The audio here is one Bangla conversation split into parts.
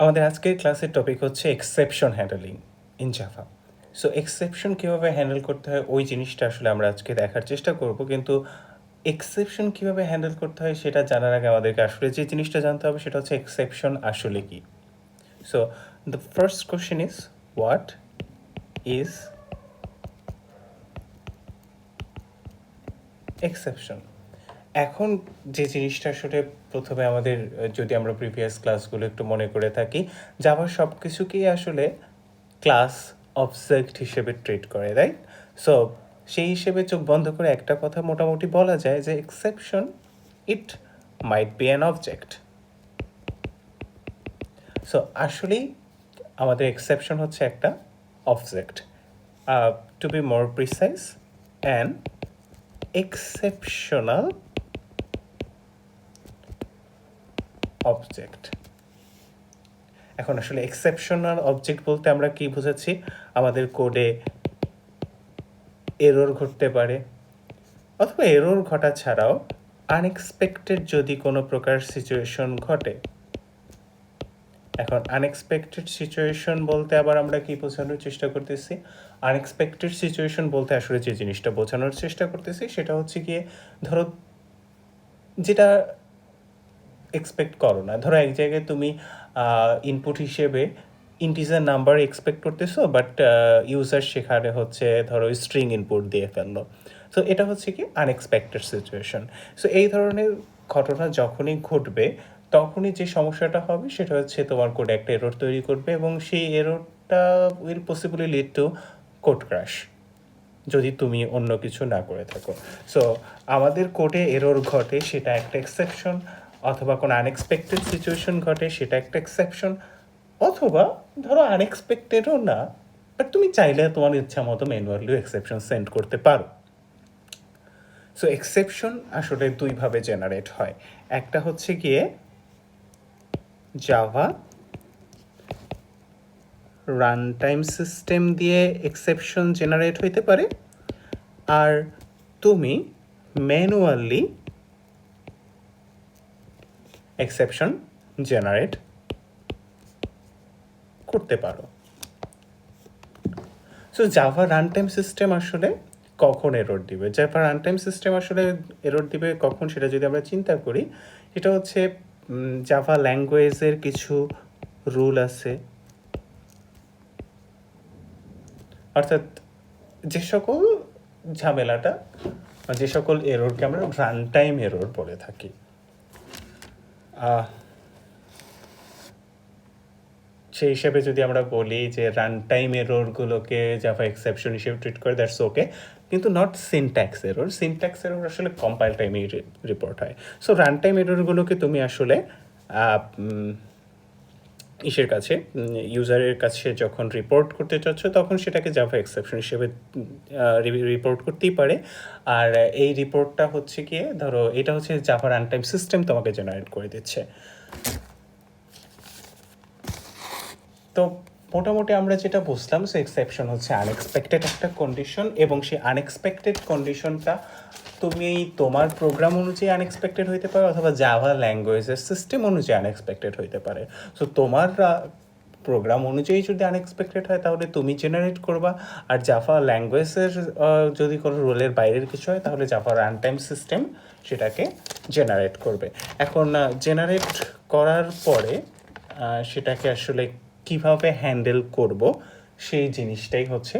আমাদের আজকের ক্লাসের টপিক হচ্ছে exception handling in Java. So exception কীভাবে হ্যান্ডেল করতে হয় ওই জিনিসটা আসলে আমরা আজকে দেখার চেষ্টা করব, কিন্তু এক্সেপশন কীভাবে হ্যান্ডেল করতে হয় সেটা জানার আগে আমাদেরকে আসলে যে জিনিসটা জানতে হবে সেটা হচ্ছে এক্সেপশন আসলে কি। So the first question is what is exception. এখন যে জিনিসটা আসলে প্রথমে আমাদের, যদি আমরা প্রিভিয়াস ক্লাসগুলো একটু মনে করে থাকি, জাভা সব কিছুকেই আসলে ক্লাস অবজেক্ট হিসেবে ট্রিট করে, রাইট? সো সেই হিসেবে চোখ বন্ধ করে একটা কথা মোটামুটি বলা যায় যে exception it might be an object. So আসলেই আমাদের এক্সেপশন হচ্ছে একটা object, to be more precise an exceptional object. এখন আসলে এক্সেপশনাল অবজেক্ট বলতে আমরা কি বুঝাচ্ছি? আমাদের কোডে এরর ঘটতে পারে, অথবা এরর ঘটা ছাড়াও আনএক্সপেক্টেড যদি কোনো প্রকার সিচুয়েশন ঘটে। এখন আনএক্সপেক্টেড সিচুয়েশন বলতে আবার আমরা কি বোঝানোর চেষ্টা করতেছি? আনএক্সপেক্টেড সিচুয়েশন বলতে আসলে যে জিনিসটা বোঝানোর চেষ্টা করতেছি সেটা হচ্ছে গিয়ে, ধরো যেটা এক্সপেক্ট করো না, ধরো এক জায়গায় তুমি ইনপুট হিসেবে ইন্টিজার নাম্বার এক্সপেক্ট করতেছো, বাট ইউজার সেখানে হচ্ছে ধরো স্ট্রিং ইনপুট দিয়ে ফেললো। সো এটা হচ্ছে কি আনএক্সপেক্টেড সিচুয়েশন। সো এই ধরনের ঘটনা যখনই ঘটবে তখনই যে সমস্যাটা হবে সেটা হচ্ছে তোমার কোডে একটা এরর তৈরি করবে, এবং সেই এররটা will possibly lead to code crash যদি তুমি অন্য কিছু না করে থাকো। সো আমাদের কোডে এরর ঘটে সেটা একটা এক্সেপশন, অথবা কোনো আনএক্সপেক্টেড সিচুয়েশন ঘটে সেটা একটা এক্সেপশন, অথবা ধরো আনএক্সপেক্টেডও না, বাট তুমি চাইলে তোমার ইচ্ছা মতো ম্যানুয়ালিও এক্সেপশন সেন্ড করতে পারো। সো এক্সেপশন আসলে দুইভাবে জেনারেট হয়। একটা হচ্ছে গিয়ে জাভা রান টাইম সিস্টেম দিয়ে এক্সেপশন জেনারেট হইতে পারে, আর তুমি ম্যানুয়ালি এক্সেপশন জেনারেট করতে পারো। So Java run time system আসলে কখন এরর দিবে? জাভা রান টাইম সিস্টেম আসলে এরর দিবে কখন সেটা যদি আমরা চিন্তা করি, এটা হচ্ছে জাভা ল্যাঙ্গুয়েজের কিছু রুল আছে, অর্থাৎ যে সকল ঝামেলাটা, যে সকল এররকে আমরা রান টাইম এরর বলে থাকি। সেই হিসেবে যদি আমরা বলি যে রান টাইম এররগুলোকে জাভা এক্সেপশন হিসেবে ট্রিট করে, দ্যাটস ওকে, কিন্তু not syntax error. Syntax error আসলে কম্পাইল টাইমেই রিপোর্ট হয়। সো রান টাইম এররগুলোকে তুমি আসলে ইসের কাছে, ইউজারের কাছে যখন রিপোর্ট করতে চাচ্ছ তখন সেটাকে জাভা এক্সেপশন হিসেবে রিপোর্ট করতেই পারে। আর এই রিপোর্টটা হচ্ছে গিয়ে, ধরো এটা হচ্ছে জাভা রান টাইম সিস্টেম তোমাকে জেনারেট করে দিচ্ছে। তো মোটামুটি আমরা যেটা বুঝলাম, সো এক্সেপশন হচ্ছে আনএক্সপেক্টেড একটা কন্ডিশন, এবং সেই আনএক্সপেক্টেড কন্ডিশনটা তুমি তোমার প্রোগ্রাম অনুযায়ী আনএক্সপেক্টেড হইতে পারে, অথবা জাভা ল্যাঙ্গুয়েজের সিস্টেম অনুযায়ী আনএক্সপেক্টেড হইতে পারে। সো তোমার প্রোগ্রাম অনুযায়ী যদি আনএক্সপেক্টেড হয় তাহলে তুমি জেনারেট করবা, আর জাভা ল্যাঙ্গুয়েজের যদি কোনো রোলের বাইরের কিছু হয় তাহলে জাভা রান টাইম সিস্টেম সেটাকে জেনারেট করবে। এখন জেনারেট করার পরে সেটাকে আসলে কিভাবে হ্যান্ডেল করব সেই জিনিসটাই হচ্ছে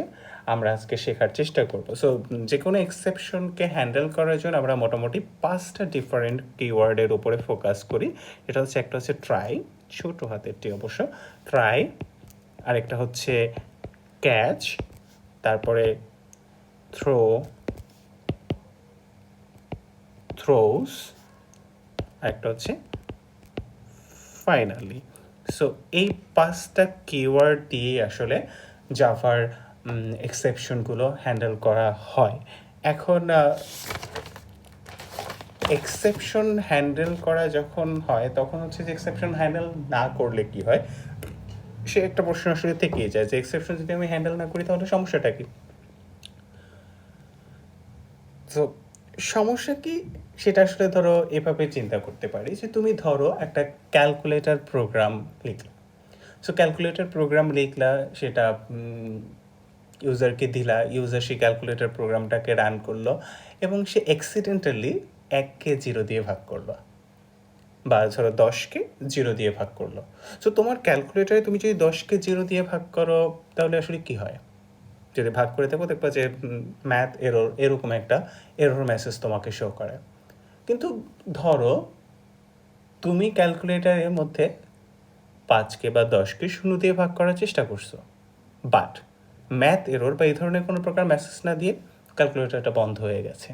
আমরা আজকে শেখার চেষ্টা করব। সো যে কোনো এক্সেপশনকে হ্যান্ডেল করার জন্য আমরা মোটামুটি 5টা ডিফারেন্ট কিওয়ার্ডের উপরে ফোকাস করি। এটা হচ্ছে, একটা হচ্ছে ট্রাই, ছোট হাতেরটি অবশ্য, ট্রাই, আরেকটা হচ্ছে ক্যাচ, তারপরে থ্রো, থ্রোস, আরেকটা হচ্ছে ফাইনালি। সো এই 5টা কিওয়ার্ড দিয়ে আসলে জাভার এক্সেপশনগুলো হ্যান্ডেল করা হয়। এখন এক্সেপশন হ্যান্ডেল করা যখন হয় তখন হচ্ছে যে এক্সেপশন হ্যান্ডেল না করলে কি হয়, সে একটা প্রশ্ন আসলে থেকেই যায় যে এক্সেপশন যদি আমি হ্যান্ডেল না করি তাহলে সমস্যাটা কি। তো সমস্যা কি সেটা আসলে ধরো এভাবে চিন্তা করতে পারি যে তুমি ধরো একটা ক্যালকুলেটর প্রোগ্রাম লিখলে, সো ক্যালকুলেটর প্রোগ্রাম লিখলা, সেটা ইউজারকে দিলা, ইউজার সেই ক্যালকুলেটর প্রোগ্রামটাকে রান করলো এবং সে অ্যাক্সিডেন্টালি 1কে 0 দিয়ে ভাগ করলো, বা ধরো 10কে 0 দিয়ে ভাগ করলো। সো তোমার ক্যালকুলেটারে তুমি যদি 10কে 0 দিয়ে ভাগ করো তাহলে আসলে কি হয়? যদি ভাগ করে থাকো দেখবা যে ম্যাথ এরর, এরকম একটা এরর মেসেজ তোমাকে শো করে। কিন্তু ধরো তুমি ক্যালকুলেটারের মধ্যে 5কে বা 10কে 0 দিয়ে ভাগ করার চেষ্টা করছো, বাট ম্যাথ এরর বা এই ধরনের কোনো প্রকার মেসেজ না দিয়ে ক্যালকুলেটরটা বন্ধ হয়ে গেছে,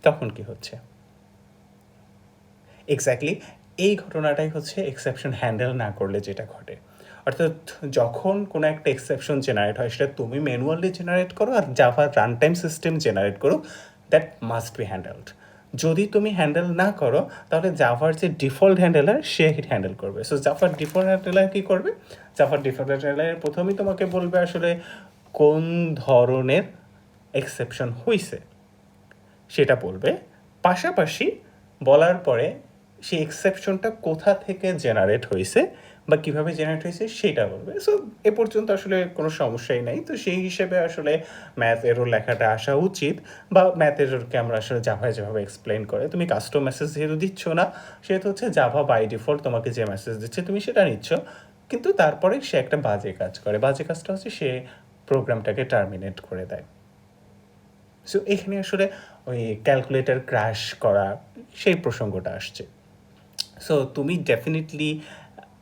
তখন কি হচ্ছে? এক্স্যাক্টলি এই ঘটনাটাই হচ্ছে এক্সেপশন হ্যান্ডেল না করলে যেটা ঘটে। অর্থাৎ যখন কোনো একটা এক্সেপশন জেনারেট হয়, সেটা তুমি ম্যানুয়ালি জেনারেট করো আর Java run time system generate করো, দ্যাট মাস্ট বি হ্যান্ডেলড। যদি তুমি হ্যান্ডেল না করো তাহলে জাভার যে ডিফল্ট হ্যান্ডেলার সে হ্যান্ডেল করবে। সো জাভার ডিফল্ট হ্যান্ডেলার কী করবে? জাভার ডিফল্ট হ্যান্ডেলার প্রথমেই তোমাকে বলবে আসলে কোন ধরনের এক্সেপশন হয়েছে সেটা বলবে, পাশাপাশি বলার পরে সেই এক্সেপশনটা কোথা থেকে জেনারেট হয়েছে বা কীভাবে জেনারেট হয়েছে সেটা বলবে। সো এ পর্যন্ত আসলে কোনো সমস্যাই নাই। তো সেই হিসেবে আসলে ম্যাথ এরর লেখাটা আসা উচিত, বা ম্যাথ এররকে আমরা আসলে জাভায় যেভাবে এক্সপ্লেন করে, তুমি কাস্টম মেসেজ যেহেতু দিচ্ছ না, সেহেতু হচ্ছে জাভা বাই ডিফল্ট তোমাকে যে মেসেজ দিচ্ছে তুমি সেটা নিচ্ছ, কিন্তু তারপরে সে একটা বাজে কাজ করে। বাজে কাজটা হচ্ছে সে প্রোগ্রামটাকে টার্মিনেট করে দেয়। সো এখানে আসলে ওই ক্যালকুলেটর ক্র্যাশ করা সেই প্রসঙ্গটা আসছে। সো তুমি ডেফিনেটলি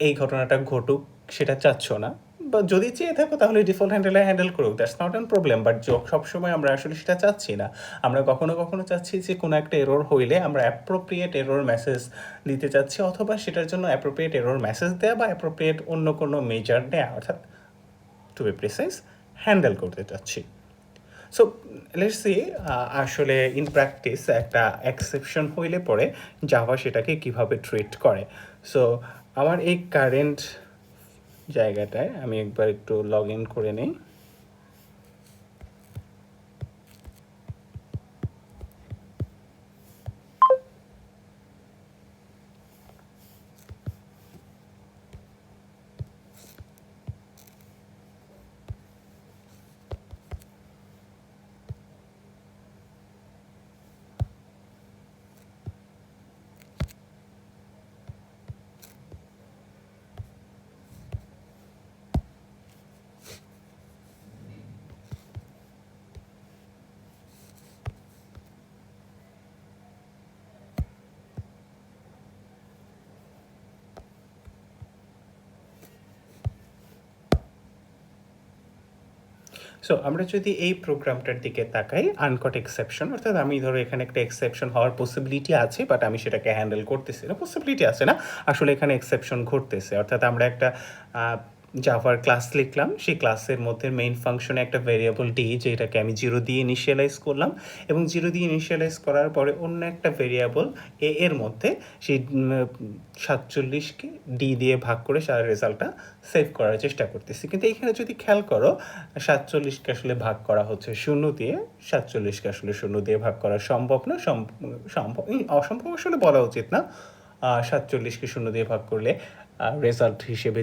এই ঘটনাটা ঘটুক সেটা চাচ্ছ না, বা যদি চেয়ে থাকো তাহলে ডিফল্ট হ্যান্ডেলে হ্যান্ডেল করুক, that's not an problem. But সবসময় আমরা আসলে সেটা চাচ্ছি না। আমরা কখনো কখনো চাচ্ছি যে কোনো একটা এরর হইলে আমরা অ্যাপ্রোপ্রিয়েট এরর মেসেজ দিতে চাচ্ছি, অথবা সেটার জন্য অ্যাপ্রোপ্রিয়েট এরর মেসেজ দেওয়া বা অ্যাপ্রোপ্রিয়েট অন্য কোনো মেজার নেওয়া, অর্থাৎ টু বি প্রিসাইজ হ্যান্ডেল করতে চাচ্ছি। সো লেটস সি আসলে ইন প্র্যাকটিস একটা এক্সেপশন হইলে পরে জাভা সেটাকে কিভাবে ট্রিট করে। সো আমার এই কারেন্ট জায়গাটায় আমি একবার একটু লগ ইন করে নিই। সো আমরা যদি এই প্রোগ্রামটার দিকে তাকাই, আনকট এক্সেপশন, অর্থাৎ আমি ধরো এখানে একটা এক্সেপশন হওয়ার পসিবিলিটি আছে, বাট আমি সেটাকে হ্যান্ডেল করতেছি না। পসিবিলিটি আছে না, আসলে এখানে এক্সেপশন ঘটতেছে। অর্থাৎ আমরা একটা জাভার ক্লাস লিখলাম, সেই ক্লাসের মধ্যে মেইন ফাংশনে একটা ভেরিয়েবল ডি, যেটাকে আমি 0 দিয়ে ইনিশিয়ালাইজ করলাম, এবং 0 দিয়ে ইনিশিয়ালাইজ করার পরে অন্য একটা ভেরিয়েবল এ এর মধ্যে সেই 47কে ডি দিয়ে ভাগ করে সারা রেজাল্টটা সেভ করার চেষ্টা করতেছি। কিন্তু এইখানে যদি খেয়াল করো, 47কে আসলে ভাগ করা হচ্ছে 0 দিয়ে, 47কে আসলে 0 দিয়ে ভাগ করা সম্ভব না, অসম্ভব আসলে বলা উচিত না। 47কে 0 দিয়ে ভাগ করলে রেজাল্ট হিসেবে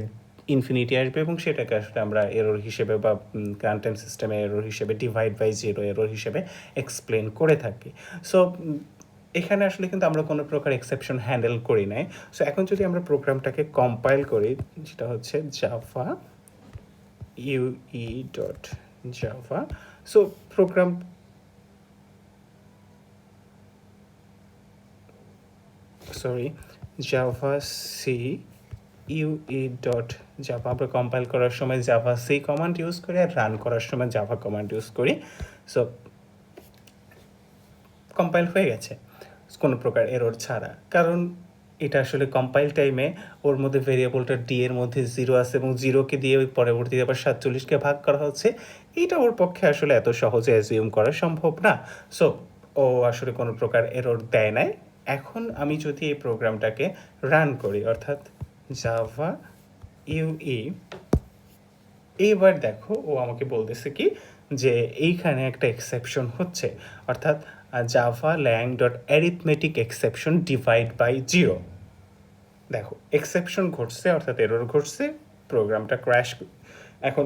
ইনফিনিটি আসবে, এবং সেটাকে আসলে আমরা এরর হিসেবে বা রান টাইম সিস্টেমে এরর হিসেবে ডিভাইড বাই 0 এরর হিসেবে এক্সপ্লেন করে থাকি। সো এখানে আসলে কিন্তু আমরা কোনো প্রকার এক্সেপশন হ্যান্ডেল করি নাই। সো এখন যদি আমরা প্রোগ্রামটাকে কম্পাইল করি, যেটা হচ্ছে Java ue.java, so program Java C ue.java আমরা কম্পাইল করার সময় জাভা সি কমান্ড ইউজ করি, আর রান করার সময় জাভা কমান্ড ইউজ করি। সো কম্পাইল হয়ে গেছে কোনো প্রকার এরর ছাড়া, কারণ এটা আসলে কম্পাইল টাইমে ওর মধ্যে ভেরিয়েবলটা ডি এর মধ্যে 0 আছে, এবং 0কে দিয়ে ওই পরবর্তীতে আবার 47কে ভাগ করা হচ্ছে। এটা ওর পক্ষে আসলে এত সহজে অ্যাজিউম করা সম্ভব না। সো ও আসলে কোনো প্রকার এরর দেয় নাই। এখন আমি যদি এই প্রোগ্রামটাকে রান করি, অর্থাৎ জাভা ইউই, এইবার দেখো ও আমাকে বলতেছে কি যে এইখানে একটা এক্সেপশন হচ্ছে, অর্থাৎ Java lang.arithmetic exception divide by 0। দেখো এক্সেপশন ঘটছে অর্থাৎ এরর ঘটছে, প্রোগ্রামটা ক্র্যাশ, এখন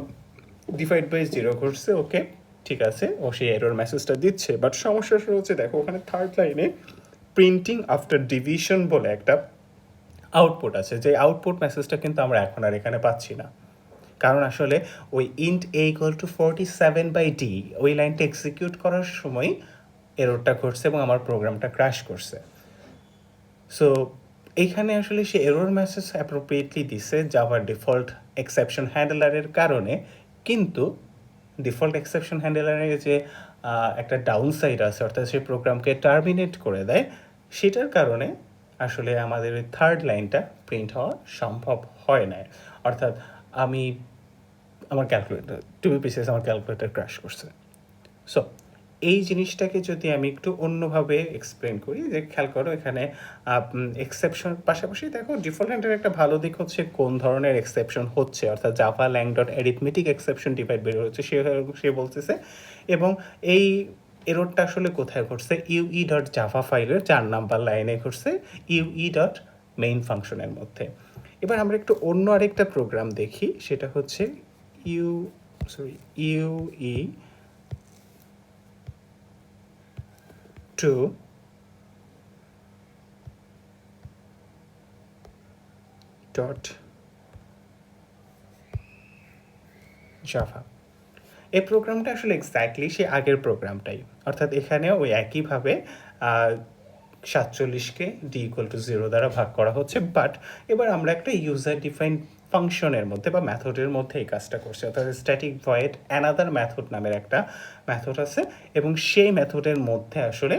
ডিভাইড বাই জিরো ঘটছে, ওকে ঠিক আছে, ও সেই এরর মেসেজটা দিচ্ছে। বাট সমস্যাটা হচ্ছে দেখো ওখানে থার্ড লাইনে প্রিন্টিং আফটার ডিভিশন বলে একটা আউটপুট আছে, যে আউটপুট মেসেজটা কিন্তু আমরা এখন আর এখানে পাচ্ছি না, কারণ আসলে ওই int A equal to 47/d ওই লাইনটা এক্সিকিউট করার সময় এররটা ঘটছে এবং আমার প্রোগ্রামটা ক্র্যাশ করছে। সো এইখানে আসলে সে এরর মেসেজ অ্যাপ্রোপ্রিয়েটলি দিছে জাভার ডিফল্ট এক্সেপশন হ্যান্ডলারের কারণে, কিন্তু ডিফল্ট এক্সেপশন হ্যান্ডলারের যে একটা ডাউন সাইড আছে, অর্থাৎ সে প্রোগ্রামকে টার্মিনেট করে দেয়, সেটার কারণে আসলে আমাদের ওই থার্ড লাইনটা প্রিন্ট হওয়া সম্ভব হয় না। অর্থাৎ আমি আমার ক্যালকুলেটর টু বি প্রিসাইজ আমার ক্যালকুলেটর ক্র্যাশ করছে। সো এই জিনিসটাকে যদি আমি একটু অন্যভাবে এক্সপ্লেন করি, যে খেয়াল করো এখানে এক্সেপশন পাশাপাশি দেখো ডিফল্ট হ্যান্ডের একটা ভালো দিক হচ্ছে কোন ধরনের এক্সেপশন হচ্ছে, অর্থাৎ জাভা ল্যাং ডট অ্যারিথমেটিক এক্সেপশন ডিভাইড বের হচ্ছে সে বলতেছে, এবং এই এররটা আসলে কোথায় ঘটছে, ইউই ডট জাভা ফাইলের 4 নাম্বার লাইনে ঘটছে, ইউই ডট মেইন ফাংশনের মধ্যে। এবার আমরা একটু অন্য আরেকটা প্রোগ্রাম দেখি, সেটা হচ্ছে ইউই টু ডট জাভা। এই প্রোগ্রামটা আসলে এক্স্যাক্টলি সে আগের প্রোগ্রামটাই, অর্থাৎ এখানেও ওই একইভাবে 47কে ডি ইকুয়াল টু 0 দ্বারা ভাগ করা হচ্ছে, বাট এবার আমরা একটা ইউজার ডিফাইন্ড ফাংশনের মধ্যে বা মেথডের মধ্যে এই কাজটা করছি, অর্থাৎ স্ট্যাটিক ভয়েড অ্যানাদার মেথড নামের একটা মেথড আছে, এবং সেই মেথডের মধ্যে আসলে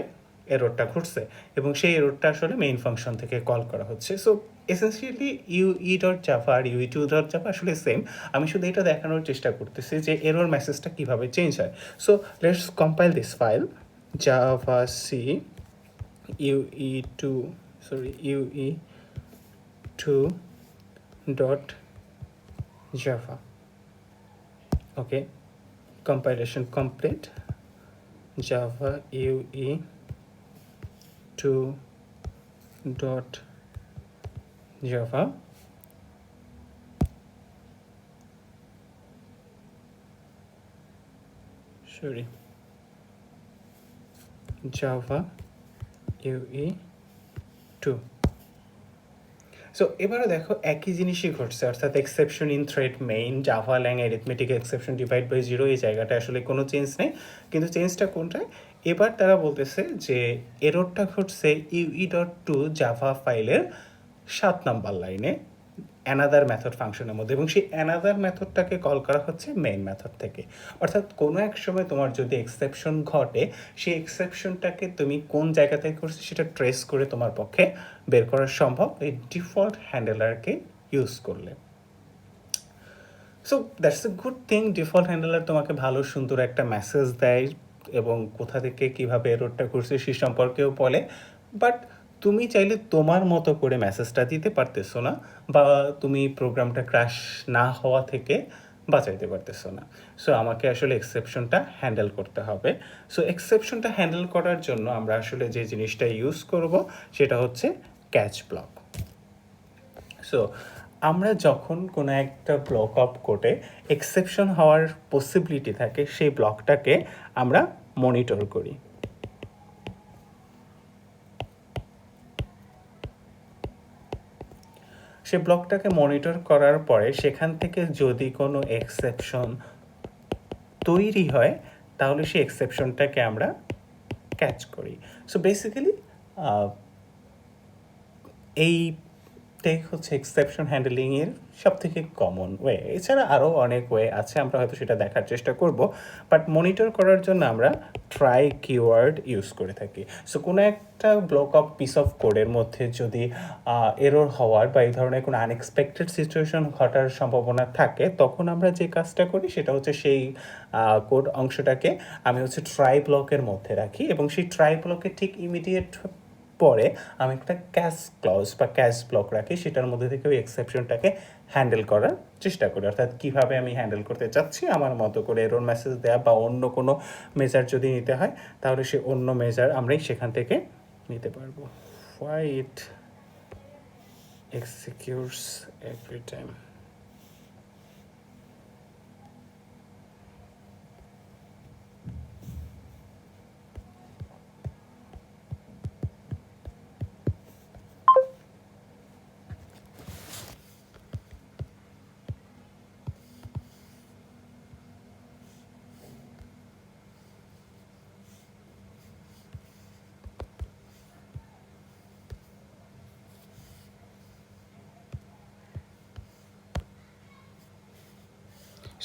এররটা ঘটছে, এবং সেই এররটা আসলে মেইন ফাংশন থেকে কল করা হচ্ছে। So essentially UE dot Java আর ইউই টু ডট জাভা আসলে সেম। আমি শুধু এটা দেখানোর চেষ্টা করতেছি যে এরর মেসেজটা কীভাবে চেঞ্জ হয়। So let's compile this file Java C UE2 dot java. Okay, compilation complete. Java UE2 dot java. Sorry, Java UE2. So এবারে দেখো একই জিনিসই ঘটছে, অর্থাৎ exception in thread main Java lang arithmetic exception divide by zero, এই জায়গাটা আসলে কোনো চেঞ্জ নেই, কিন্তু চেঞ্জটা কোনটায়, এবার তারা বলতেছে যে এররটা ঘটছে ইউই ডট টু জাভা ফাইলের 7 নাম্বার লাইনে অ্যানাদার মেথড ফাংশনের মধ্যে, এবং সেই অ্যানাদার মেথডটাকে কল করা হচ্ছে মেইন মেথড থেকে। অর্থাৎ কোনো এক সময় তোমার যদি এক্সেপশন ঘটে, সেই এক্সেপশনটাকে তুমি কোন জায়গা থেকে করছো সেটা ট্রেস করে তোমার পক্ষে বের করা সম্ভব এই ডিফল্ট হ্যান্ডেলারকে ইউজ করলে। So that's a good thing, default handler তোমাকে ভালো সুন্দর একটা মেসেজ দেয় এবং কোথা থেকে কীভাবে এররটা করছে সে সম্পর্কেও বলে, বাট তুমি চাইলে তোমার মতো করে মেসেজটা দিতে পারতেছো না, বা তুমি প্রোগ্রামটা ক্র্যাশ না হওয়া থেকে বাঁচাইতে পারতেছো না। সো আমাকে আসলে এক্সেপশনটা হ্যান্ডেল করতে হবে। সো এক্সেপশনটা হ্যান্ডেল করার জন্য আমরা আসলে যে জিনিসটা ইউজ করব সেটা হচ্ছে ক্যাচ ব্লক। সো আমরা যখন কোনো একটা ব্লক অফ কোডে এক্সেপশন হওয়ার পসিবিলিটি থাকে, সেই ব্লকটাকে আমরা মনিটর করি। সে ব্লকটাকে মনিটর করার পরে সেখান থেকে যদি কোনো এক্সেপশন তৈরি হয়, তাহলে সেই এক্সেপশনটাকে আমরা ক্যাচ করি। সো বেসিক্যালি এইটাই হচ্ছে এক্সেপশন হ্যান্ডেলিংয়ের সবথেকে কমন ওয়ে। এছাড়া আরও অনেক ওয়ে আছে, আমরা হয়তো সেটা দেখার চেষ্টা করব, বাট মনিটর করার জন্য আমরা ট্রাই কিওয়ার্ড ইউজ করে থাকি। সো কোনো একটা ব্লক অফ পিস অফ কোডের মধ্যে যদি এরর হওয়ার বা এই ধরনের কোনো আনএক্সপেক্টেড সিচুয়েশন ঘটার সম্ভাবনা থাকে, তখন আমরা যে কাজটা করি সেটা হচ্ছে সেই কোড অংশটাকে আমি হচ্ছে ট্রাই ব্লকের মধ্যে রাখি, এবং সেই ট্রাই ব্লকের ঠিক ইমিডিয়েট পরে আমি একটা ক্যাচ ক্লজ বা ক্যাচ ব্লক রাখি, সেটার মধ্যে থেকে ওই এক্সেপশনটাকে হ্যান্ডেল করার চেষ্টা করি। অর্থাৎ কীভাবে আমি হ্যান্ডেল করতে চাচ্ছি আমার মতো করে এরর মেসেজ দেওয়া বা অন্য কোনো মেজার যদি নিতে হয়, তাহলে সে অন্য মেজার আমরাই সেখান থেকে নিতে পারবো। White executes every time.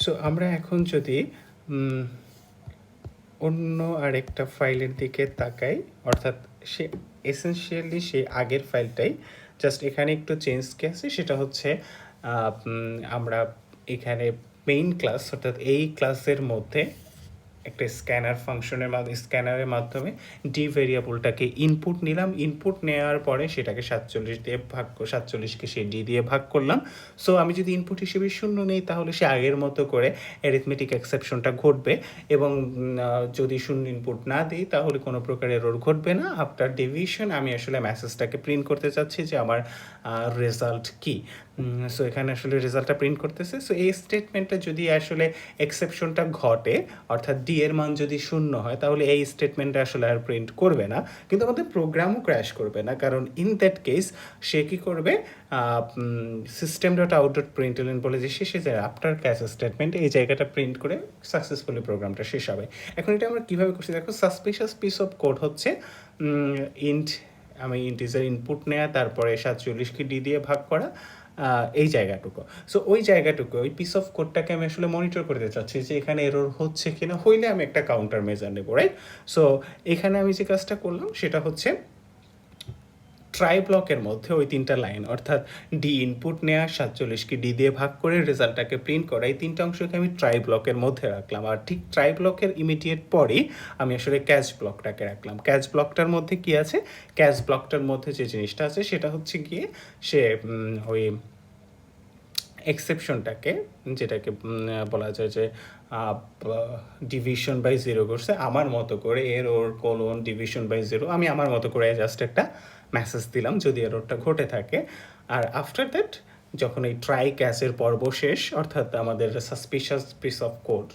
So আমরা এখন যদি অন্য আরেকটা ফাইলের দিকে তাকাই, অর্থাৎ সে এসেনশিয়ালি সেই আগের ফাইলটাই, জাস্ট এখানে একটু চেঞ্জ কি আছে সেটা হচ্ছে আমরা এখানে মেইন ক্লাস অর্থাৎ এই ক্লাসের মধ্যে একটা স্ক্যানার ফাংশনের মাধ্যমে স্ক্যানারের মাধ্যমে ডি ভেরিয়েবলটাকে ইনপুট নিলাম, ইনপুট নেওয়ার পরে সেটাকে 47কে সেই ডি দিয়ে ভাগ করলাম। সো আমি যদি ইনপুট হিসেবে 0 নেই তাহলে সে আগের মতো করে অ্যারিথমেটিক এক্সেপশনটা ঘটবে, এবং যদি 0 ইনপুট না দিই তাহলে কোনো প্রকার এরর ঘটবে না। আফটার ডিভিশন আমি আসলে মেসেজটাকে প্রিন্ট করতে চাচ্ছি যে আমার রেজাল্ট কী। সো এখানে আসলে রেজাল্টটা প্রিন্ট করতেছে। সো এই স্টেটমেন্টটা যদি আসলে এক্সেপশনটা ঘটে, অর্থাৎ ডি এর মান যদি 0 হয় তাহলে এই স্টেটমেন্টটা আসলে আর প্রিন্ট করবে না, কিন্তু আমাদের প্রোগ্রামও ক্র্যাশ করবে না, কারণ ইন দ্যাট কেস সে কী করবে, সিস্টেম ডট আউট ডট প্রিন্টএলএন বলে যে শেষে যায় আফটার ক্যাচ স্টেটমেন্ট এই জায়গাটা প্রিন্ট করে সাকসেসফুলি প্রোগ্রামটা শেষ হবে। এখন এটা আমরা কীভাবে করছি দেখো, সাসপিশাস পিস অফ কোড হচ্ছে ইন্ট, আমি ইন্টিজার ইনপুট নেওয়া, তারপরে 47কে ডি দিয়ে ভাগ করা, এই জায়গাটুকু। সো ওই জায়গাটুকু, ওই পিস অফ কোডটাকে আমি আসলে মনিটর করতে চাচ্ছি যে এখানে এরর হচ্ছে কিনা, হইলে আমি একটা কাউন্টার মেজার নেবো, রাইট? সো এখানে আমি যে কাজটা করলাম সেটা হচ্ছে ট্রাই ব্লকের মধ্যে ওই 3টা লাইন, অর্থাৎ ডি ইনপুট নেওয়া, 47কে ডি দিয়ে ভাগ করে রেজাল্টটাকে প্রিন্ট করা, এই 3টা অংশকে আমি ট্রাই ব্লকের মধ্যে রাখলাম। আর ঠিক ট্রাই ব্লকের ইমিডিয়েট পরেই আমি আসলে ক্যাচ ব্লকটাকে রাখলাম। ক্যাচ ব্লকটার মধ্যে কি আছে, ক্যাচ ব্লকটার মধ্যে যে জিনিসটা আছে সেটা হচ্ছে গিয়ে সে ওই এক্সেপশনটাকে, যেটাকে বলা যায় যে ডিভিশন বাই 0 করছে আমার মতো করে, এরর কোলন ডিভিশন বাই 0, আমি আমার মতো করে জাস্ট একটা মেসেজ দিলাম যদি এররটা ঘটে থাকে। আর আফটার দ্যাট যখন এই ট্রাই ক্যাচের পর্ব শেষ, অর্থাৎ আমাদের সাসপিশাস পিস অফ কোড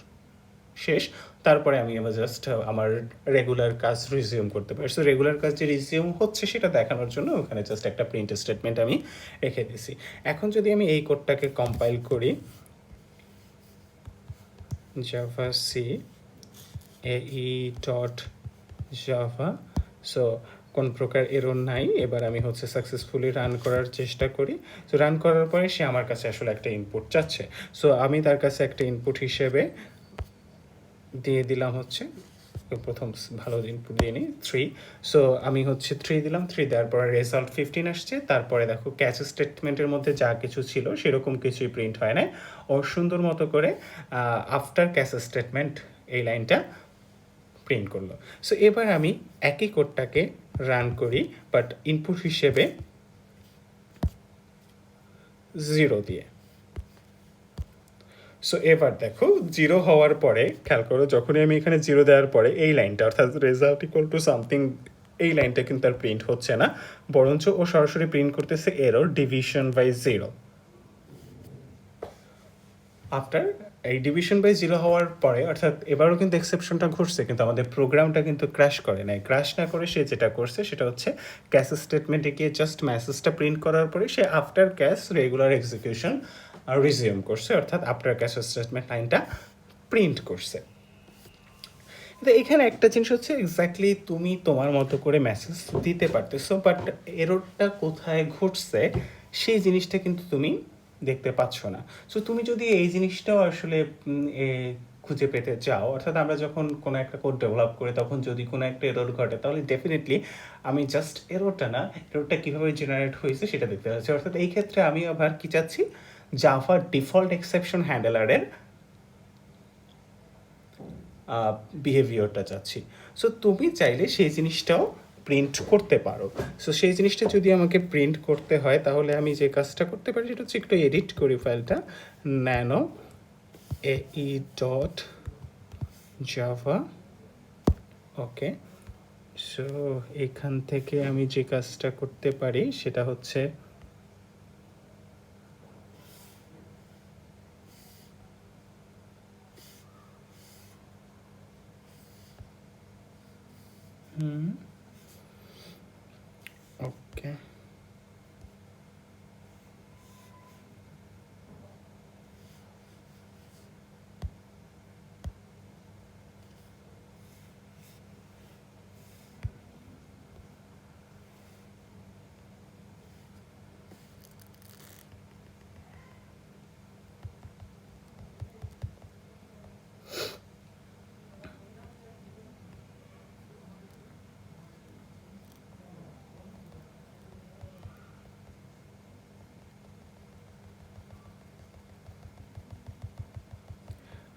শেষ, তারপরে আমি আবার জাস্ট আমার রেগুলার কাজ রিজিউম করতে পারি। সো রেগুলার কাজ যে রিজিউম হচ্ছে সেটা দেখানোর জন্য ওখানে জাস্ট একটা প্রিন্ট স্টেটমেন্ট আমি রেখে দিছি। এখন যদি আমি এই কোডটাকে কম্পাইল করি, জাভা সি এই ডট জাভা, সো কোন প্রকার এরর নাই। এবার আমি হচ্ছে সাকসেসফুলি রান করার চেষ্টা করি। সো রান করার পরে সে আমার কাছে আসলে একটা ইনপুট চাচ্ছে। সো আমি তার কাছে একটা ইনপুট হিসেবে দিয়ে দিলাম হচ্ছে, প্রথম ভালো ইনপুট দিয়ে নিই 3। সো আমি হচ্ছে 3 দিলাম, 3 দেওয়ার পরে রেজাল্ট 15 আসছে। তারপরে দেখো ক্যাচ স্টেটমেন্টের মধ্যে যা কিছু ছিল সেরকম কিছুই প্রিন্ট হয় না, ও সুন্দর মতো করে আফটার ক্যাচ স্টেটমেন্ট এই লাইনটা প্রিন্ট করলো। সো এবার আমি একই কোডটাকে রান করি, বাট ইনপুট হিসেবে 0 দিয়ে। সো এবার দেখো 0 হওয়ার পরে খেয়াল করো, যখনই আমি এখানে 0 দেওয়ার পরে এই লাইনটা, অর্থাৎ রেজাল্ট ইকুয়াল টু সামথিং, এই লাইনটা কিন্তু আর প্রিন্ট হচ্ছে না, বরঞ্চ ও সরাসরি প্রিন্ট করতেছে এরর ডিভিশন বাই 0। আফটার এই ডিভিশন বাই 0 হওয়ার পরে, অর্থাৎ এবারও কিন্তু এক্সেপশনটা ঘটছে, কিন্তু আমাদের প্রোগ্রামটা কিন্তু ক্র্যাশ করে নাই। ক্র্যাশ না করে সে যেটা করছে সেটা হচ্ছে ক্যাশ স্টেটমেন্টে গিয়ে জাস্ট মেসেজটা প্রিন্ট করার পরে সে after catch regular execution resume করছে, অর্থাৎ আফটার ক্যাশ স্টেটমেন্ট লাইনটা প্রিন্ট করছে। কিন্তু এখানে একটা জিনিস হচ্ছে, এক্স্যাক্টলি তুমি তোমার মতো করে মেসেজ দিতে পারতেছো, বাট এররটা কোথায় ঘটছে সেই জিনিসটা কিন্তু তুমি দেখতে পাচ্ছ না। সো তুমি যদি এই জিনিসটাও আসলে খুঁজে পেতে চাও, অর্থাৎ আমরা যখন কোনো একটা কোড ডেভেলপ করি তখন যদি কোনো একটা এরর ঘটে তাহলে ডেফিনেটলি আমি জাস্ট এররটা না, এররটা কীভাবে জেনারেট হয়েছে সেটা দেখতে চাচ্ছি। অর্থাৎ এই ক্ষেত্রে আমি আবার কী চাচ্ছি, জাভার ডিফল্ট এক্সেপশন হ্যান্ডেলারের বিহেভিয়ারটা চাচ্ছি। সো তুমি চাইলে সেই জিনিসটাও প্রিন্ট করতে পারো। সো সেই জিনিসটা যদি আমাকে প্রিন্ট করতে হয় তাহলে আমি যে কাজটা করতে পারি সেটা হচ্ছে একটু এডিট করি ফাইলটা, ন্যানো এই ডট জাভা। ওকে, সো এখান থেকে আমি যে কাজটা করতে পারি সেটা হচ্ছে ওকে,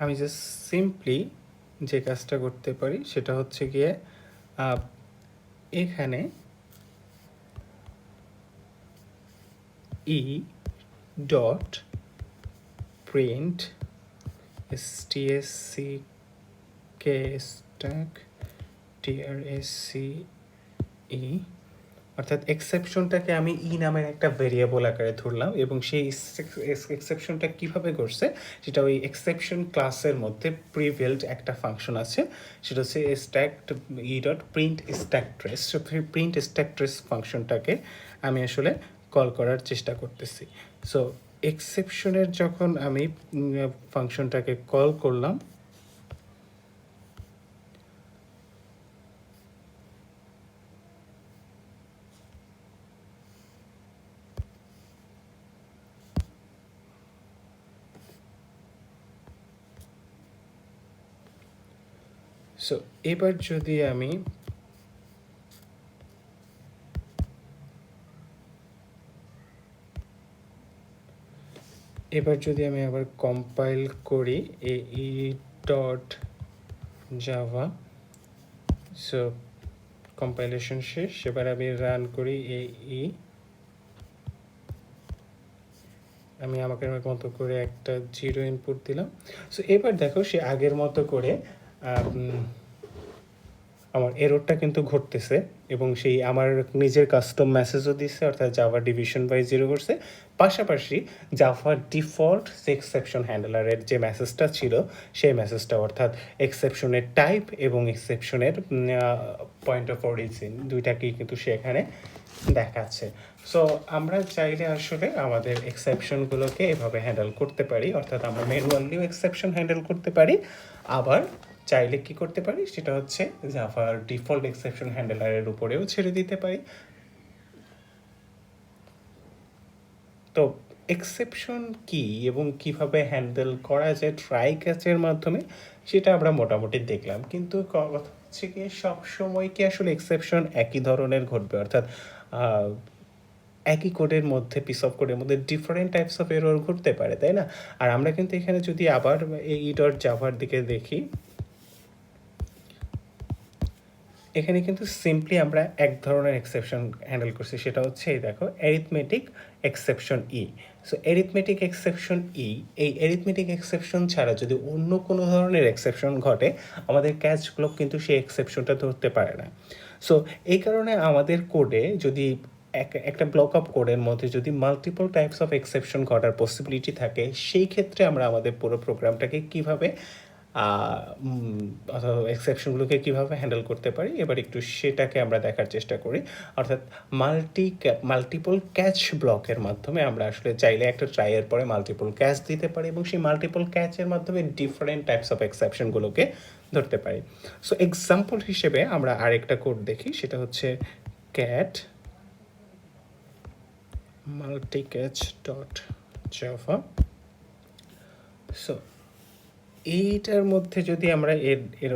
আমি জাস্ট সিম্পলি যে কাজটা করতে পারি সেটা হচ্ছে গিয়ে এখানে ই ডট প্রিন্ট এসটিএসসি কে স্ট্যাক টিআরএসসি ই, অর্থাৎ এক্সেপশনটাকে আমি ই নামের একটা ভেরিয়েবল আকারে ধরলাম এবং সেই এক্সেপশনটা কীভাবে করছে সেটা ওই এক্সেপশন ক্লাসের মধ্যে প্রিভিল্ড একটা ফাংশন আছে, সেটা হচ্ছে stacked e dot print stack trace. Print stack trace ফাংশনটাকে আমি আসলে কল করার চেষ্টা করতেছি। সো এক্সেপশনের যখন আমি ফাংশনটাকে কল করলাম, সো এবার যদি আমি আবার কম্পাইল করি E dot Java, so compilation শেষ, এবার আমি রান করি আমি আমাকে মতো করে একটা 0 ইনপুট দিলাম। সো এবার দেখো সে আগের মতো করে আমার এররটা কিন্তু ঘটতেছে এবং সেই আমার নিজের কাস্টম মেসেজও দিচ্ছে, অর্থাৎ জাভা ডিভিশন বাই 0 করছে। পাশাপাশি জাভা ডিফল্ট যে এক্সেপশন হ্যান্ডলারের যে মেসেজটা ছিল সেই মেসেজটা, অর্থাৎ এক্সেপশনের টাইপ এবং এক্সেপশনের পয়েন্ট অফ অরিজিন দুইটাকেই কিন্তু সে এখানে দেখাচ্ছে। সো আমরা চাইলে আসলে আমাদের এক্সেপশনগুলোকে এভাবে হ্যান্ডেল করতে পারি, অর্থাৎ আমরা ম্যানুয়ালিও এক্সেপশন হ্যান্ডেল করতে পারি, আবার চাইলে কি করতে পারি সেটা হচ্ছে জাভার ডিফল্ট এক্সেপশন হ্যান্ডলারের উপরেও ছেড়ে দিতে পারি। তো এক্সেপশন কি এবং কিভাবে হ্যান্ডেল করা যায় ট্রাই ক্যাচের মাধ্যমে সেটা আমরা মোটামুটি দেখলাম, কিন্তু কথা হচ্ছে কি সবসময় কি আসলে এক্সেপশন একই ধরনের ঘটবে, অর্থাৎ একই কোডের মধ্যে পিস অফ কোডের মধ্যে ডিফারেন্ট টাইপস অফ এরর ঘটতে পারে, তাই না? আর আমরা কিন্তু এখানে যদি আবার এই ডট জাভার দিকে দেখি, এখানে কিন্তু সিম্পলি আমরা এক ধরনের এক্সেপশন হ্যান্ডেল করছি, সেটা হচ্ছে এই দেখো অ্যারিথমেটিক এক্সেপশন ই। সো অ্যারিথমেটিক এক্সেপশন ই, এই অ্যারিথমেটিক এক্সেপশন ছাড়া যদি অন্য কোনো ধরনের এক্সেপশন ঘটে আমাদের ক্যাচগুলো কিন্তু সেই এক্সেপশনটা ধরতে পারে না। সো এই কারণে আমাদের কোডে যদি একটা ব্লক আপ কোডের মধ্যে যদি মাল্টিপল টাইপস অফ এক্সেপশন ঘটার পসিবিলিটি থাকে, সেই ক্ষেত্রে আমরা আমাদের পুরো প্রোগ্রামটাকে কীভাবে অথবা এক্সেপশনগুলোকে কীভাবে হ্যান্ডেল করতে পারি এবার একটু সেটাকে আমরা দেখার চেষ্টা করি। অর্থাৎ মাল্টিপল ক্যাচ ব্লকের মাধ্যমে আমরা আসলে চাইলে একটা ট্রাইয়ের পরে মাল্টিপল ক্যাচ দিতে পারি এবং সেই মাল্টিপল ক্যাচের মাধ্যমে ডিফারেন্ট টাইপস অফ এক্সেপশনগুলোকে ধরতে পারি। সো এক্সাম্পল হিসেবে আমরা আরেকটা কোড দেখি, সেটা হচ্ছে ক্যাট মাল্টিক্যাচ ডট জাভা। সো এইটার মধ্যে যদি আমরা এর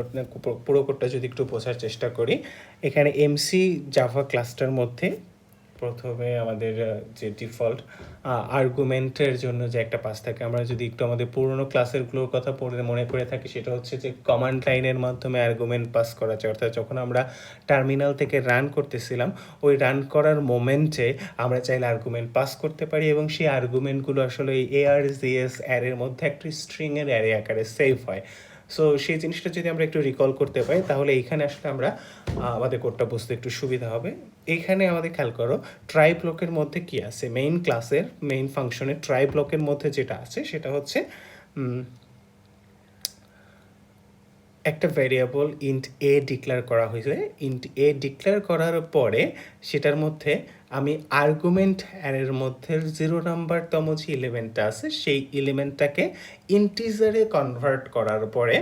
পুরো কোডটা যদি একটু বোঝার চেষ্টা করি, এখানে এমসি জাভা ক্লাসটার মধ্যে প্রথমে আমাদের যে ডিফল্ট আর্গুমেন্টের জন্য যে একটা পাস থাকে, আমরা যদি একটু আমাদের পুরনো ক্লাসেরগুলোর কথা মনে করে থাকি, সেটা হচ্ছে যে কমান্ড লাইনের মাধ্যমে আর্গুমেন্ট পাস করা যায়। অর্থাৎ যখন আমরা টার্মিনাল থেকে রান করতেছিলাম, ওই রান করার মোমেন্টে আমরা চাইলে আর্গুমেন্ট পাস করতে পারি এবং সেই আর্গুমেন্টগুলো আসলে এই ARGS অ্যারের মধ্যে একটি স্ট্রিংয়ের অ্যারে আকারে সেভ হয়। সো সেই জিনিসটা যদি আমরা একটু রিকল করতে পারি তাহলে এইখানে আসলে আমরা আমাদের কোডটা বুঝতে একটু সুবিধা হবে। এইখানে আমাদের খেয়াল করো ট্রাই ব্লকের মধ্যে কি আছে, মেইন ক্লাসের মেইন ফাংশনের ট্রাই ব্লকের মধ্যে যেটা আছে সেটা হচ্ছে একটা ভ্যারিয়েবল ইন্ট এ ডিক্লেয়ার করা হয়েছে। ইন্ট এ ডিক্লেয়ার করার পরে সেটার মধ্যে আমি আর্গুমেন্ট অ্যারের মধ্যে 0 নাম্বারতম যে এলিমেন্টটা আছে সেই এলিমেন্টটাকে ইন্টিজারে কনভার্ট করার পরে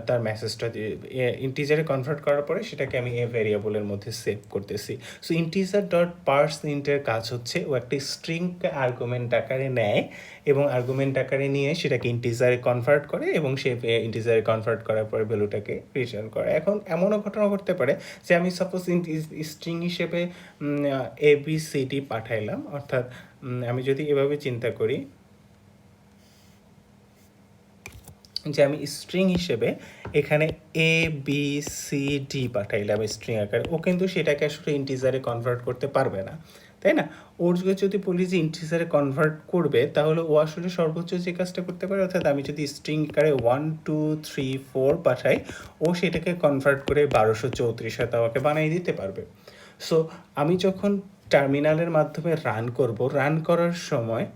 তার মেসেজটা ইন্টিজারে কনভার্ট করার পরে সেটাকে আমি এ ভ্যারিয়েবলের মধ্যে সেভ করতেছি। সো ইন্টিজার ডট পার্স ইন্টের কাজ হচ্ছে ও একটি স্ট্রিংকে আর্গুমেন্ট আকারে নেয় এবং আর্গুমেন্ট আকারে নিয়ে সেটাকে ইন্টিজারে কনভার্ট করে এবং সে ইন্টিজারে কনভার্ট করার পরে ভ্যালুটাকে রিটার্ন করে। এখন এমনও ঘটনা ঘটতে পারে যে আমি সাপোজ স্ট্রিং হিসেবে ABCD পাঠাইলাম, অর্থাৎ আমি যদি এভাবে চিন্তা করি যে আমি স্ট্রিং হিসেবে এখানে ABCD পাঠাইলাম স্ট্রিং আকারে, ও কিন্তু সেটাকে আসলে ইন্টিজারে কনভার্ট করতে পারবে না, তাই না? ওর যদি বলি যে ইন্টিজারে কনভার্ট করবে তাহলে ও আসলে সর্বোচ্চ যে কাজটা করতে পারে, অর্থাৎ আমি যদি স্ট্রিং আকারে 1 2 3 4 পাঠাই, ও সেটাকে কনভার্ট করে 1234 আমাকে বানিয়ে দিতে পারবে। সো আমি যখন টার্মিনালের মাধ্যমে রান করার সময়